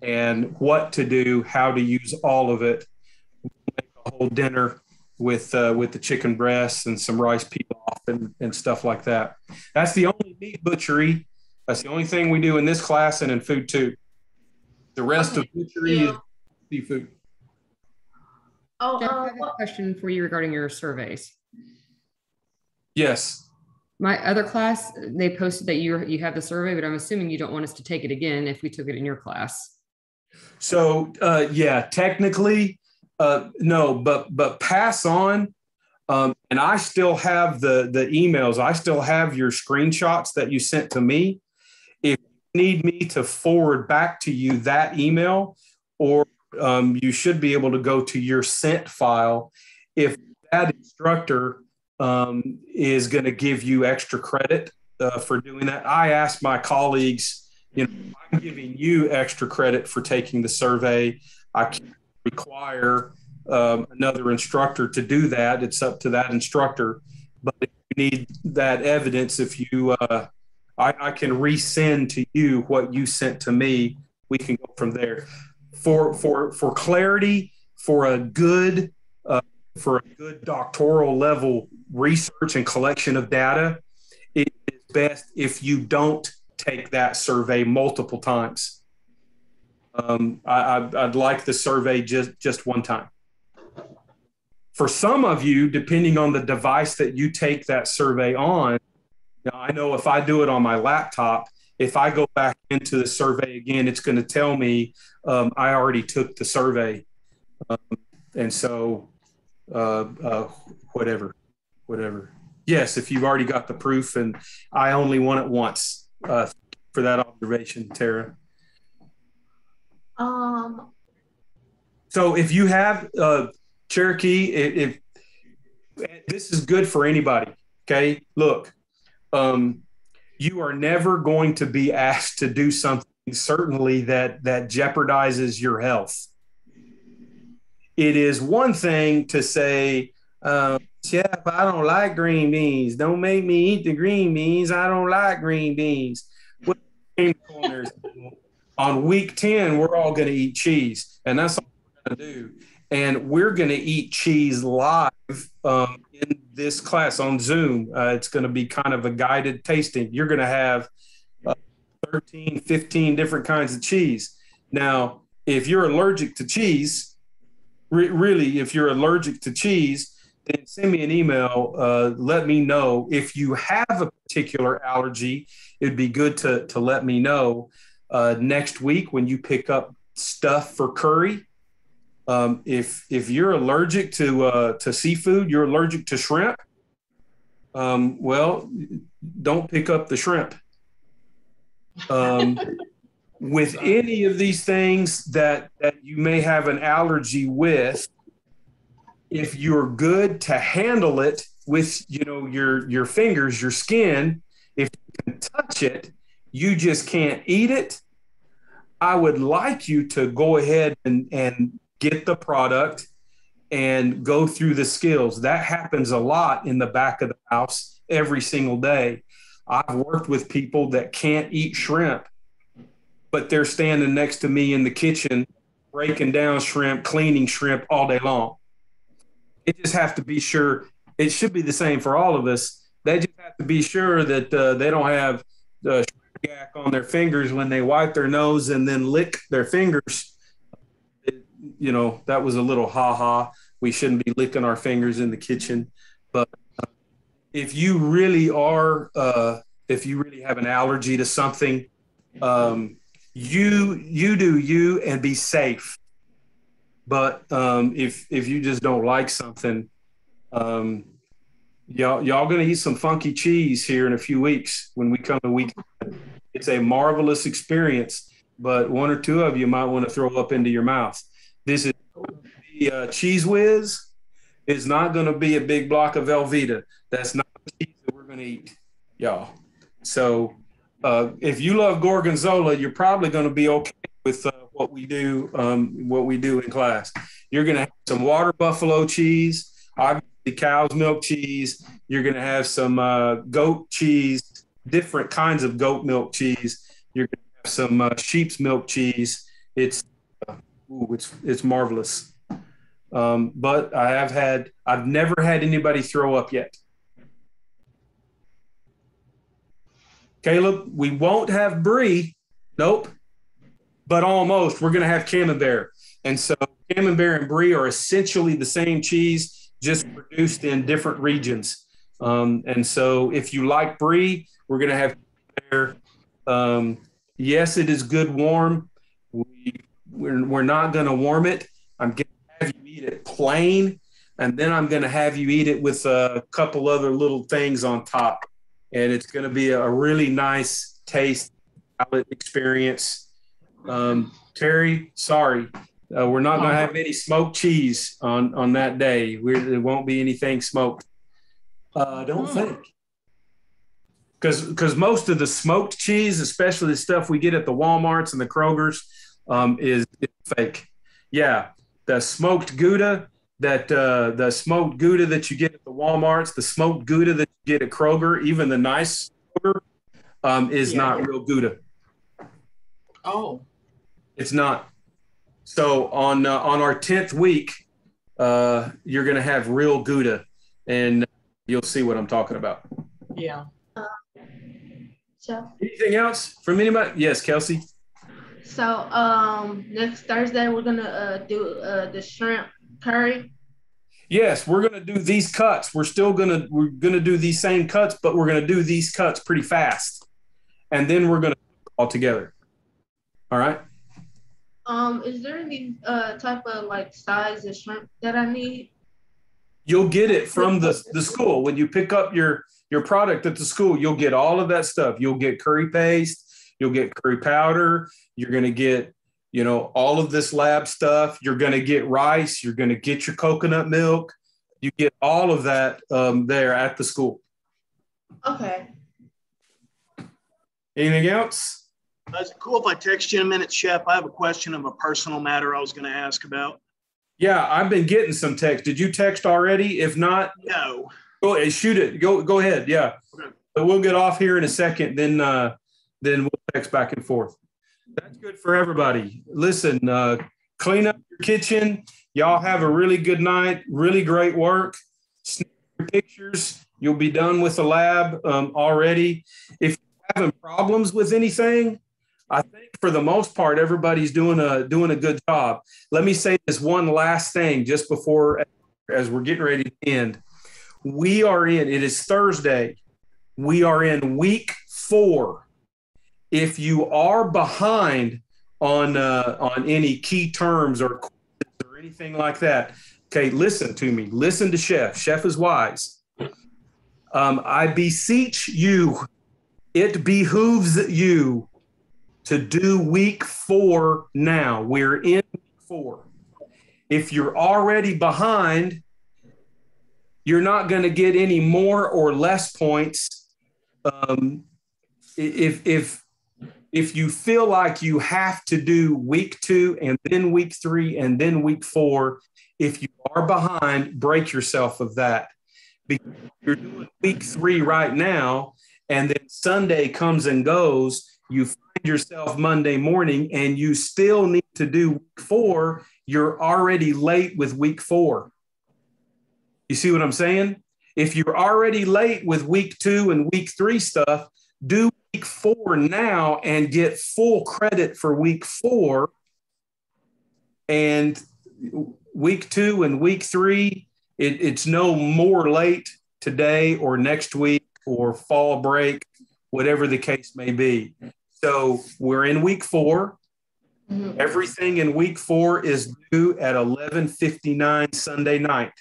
and what to do, how to use all of it. Make a whole dinner with the chicken breasts and some rice pilaf and stuff like that. That's the only meat butchery. That's the only thing we do in this class and in food 2. The rest of butchery is seafood. Oh, Jeff, I have a question for you regarding your surveys. Yes. My other class, they posted that you have the survey, but I'm assuming you don't want us to take it again if we took it in your class. So yeah, technically, no, but pass on. And I still have the emails. I still have your screenshots that you sent to me. If you need me to forward back to you that email, or you should be able to go to your sent file. If that instructor is going to give you extra credit for doing that, I asked my colleagues, I'm giving you extra credit for taking the survey. I can't require another instructor to do that. It's up to that instructor. But if you need that evidence, if you, I can resend to you what you sent to me. We can go from there. For clarity, for a good doctoral level research and collection of data, it is best if you don't take that survey multiple times. I'd like the survey just one time. For some of you, depending on the device that you take that survey on, I know if I do it on my laptop, if I go back into the survey again, it's going to tell me I already took the survey. And so whatever. Yes, if you've already got the proof, and I only want it once for that observation, Tara. So if you have Cherokee, if this is good for anybody, okay? Look, you are never going to be asked to do something certainly that jeopardizes your health. It is one thing to say, Chef, I don't like green beans. Don't make me eat the green beans. I don't like green beans. On week 10, we're all going to eat cheese, and that's all we're going to do. And we're going to eat cheese live in this class on Zoom. It's going to be kind of a guided tasting. You're going to have 13, 15 different kinds of cheese. Now, if you're allergic to cheese, really, if you're allergic to cheese, then send me an email. Let me know. If you have a particular allergy, it'd be good to let me know. Next week when you pick up stuff for curry, if you're allergic to seafood, you're allergic to shrimp, well, don't pick up the shrimp. With any of these things that you may have an allergy with, if you're good to handle it with your fingers, your skin, if you can touch it, you just can't eat it, I would like you to go ahead and get the product and go through the skills. That happens a lot in the back of the house every single day. I've worked with people that can't eat shrimp, but they're standing next to me in the kitchen, breaking down shrimp, cleaning shrimp all day long. It just have to be sure It should be the same for all of us. They just have to be sure that they don't have the yak on their fingers when they wipe their nose and then lick their fingers. That was a little ha-ha. We shouldn't be licking our fingers in the kitchen. But if you really have an allergy to something, you do you and be safe. But if you just don't like something, y'all gonna eat some funky cheese here in a few weeks when we come to weekend. It's a marvelous experience, but one or two of you might want to throw up into your mouth. This is the Cheese Whiz. Is not going to be a big block of Velveeta. That's not the cheese that we're going to eat, y'all. So if you love Gorgonzola, you're probably going to be okay with what we do in class. You're going to have some water buffalo cheese, obviously cow's milk cheese. You're going to have some goat cheese, different kinds of goat milk cheese. You're going to have some sheep's milk cheese. It's marvelous. But I've never had anybody throw up yet. Caleb, we won't have brie. Nope. But almost. We're going to have camembert. And so camembert and brie are essentially the same cheese, just produced in different regions. And so if you like brie, we're going to have camembert. Yes, it is good warm. We're not going to warm it. I'm going to have you eat it plain, and then I'm going to have you eat it with a couple other little things on top. And it's going to be a really nice taste palate experience. Terry, sorry. We're not going to have any smoked cheese on that day. There won't be anything smoked. I don't think. Because most of the smoked cheese, especially the stuff we get at the Walmarts and the Krogers, is fake. Yeah, the smoked Gouda, the smoked Gouda that you get at the Walmarts, the smoked Gouda that you get at Kroger, even the nice Kroger, is not real Gouda. Oh, it's not. So on our 10th week, you're going to have real Gouda, and you'll see what I'm talking about. yeah. So, Anything else from anybody? Yes, Kelsey. so next Thursday we're gonna do the shrimp curry. Yes, we're going to do these cuts. We're going to do these same cuts, but we're going to do these cuts pretty fast. And then we're going to all together. All right? Is there any type of like size of shrimp that I need? You'll get it from the school. When you pick up your product at the school, you'll get all of that stuff. You'll get curry paste, you'll get curry powder, you're going to get all of this lab stuff. You're going to get rice. You're going to get your coconut milk. You get all of that there at the school. Okay. Anything else? Is it cool if I text you in a minute, Chef? I have a question of a personal matter I was going to ask about. Yeah, I've been getting some text. Did you text already? If not, No. go ahead, shoot it. Go ahead. Yeah. Okay. But we'll get off here in a second. Then we'll text back and forth. That's good for everybody. Listen, clean up your kitchen. Y'all have a really good night. Really great work. Snap your pictures. You'll be done with the lab already. If you're having problems with anything, I think for the most part, everybody's doing a good job. Let me say this one last thing just before, as we're getting ready to end. It is Thursday. We are in week 4. If you are behind on any key terms or anything like that, okay, listen to me. Listen to Chef. Chef is wise. I beseech you, it behooves you to do week 4 now. We're in week 4. If you're already behind, you're not going to get any more or less points. If you feel like you have to do week 2 and then week 3 and then week 4, if you are behind, break yourself of that. Because you're doing week 3 right now, and then Sunday comes and goes, you find yourself Monday morning and you still need to do week 4, you're already late with week 4. You see what I'm saying? If you're already late with week 2 and week 3 stuff, do week 4 now and get full credit for week 4. And week 2 and week 3, it's no more late today or next week or fall break, whatever the case may be. So we're in week 4. Everything in week 4 is due at 11:59 Sunday night.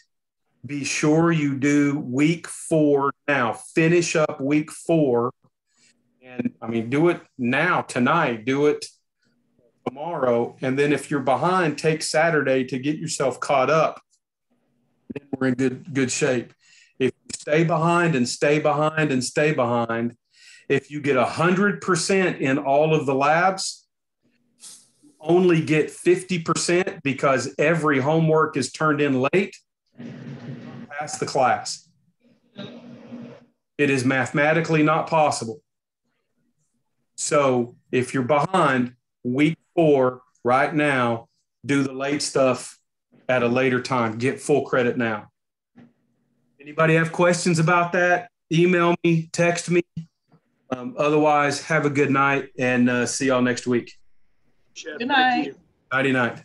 Be sure you do week 4 now. Finish up week 4. And I mean, do it now, tonight. Do it tomorrow. And then if you're behind, take Saturday to get yourself caught up. Then we're in good shape. If you stay behind and stay behind and stay behind, if you get 100% in all of the labs, only get 50% because every homework is turned in late, pass the class. It is mathematically not possible. So if you're behind week 4 right now, do the late stuff at a later time. Get full credit now. Anybody have questions about that? Email me, text me. Otherwise, have a good night and see y'all next week. Chef, Good thank night. you. Nighty night.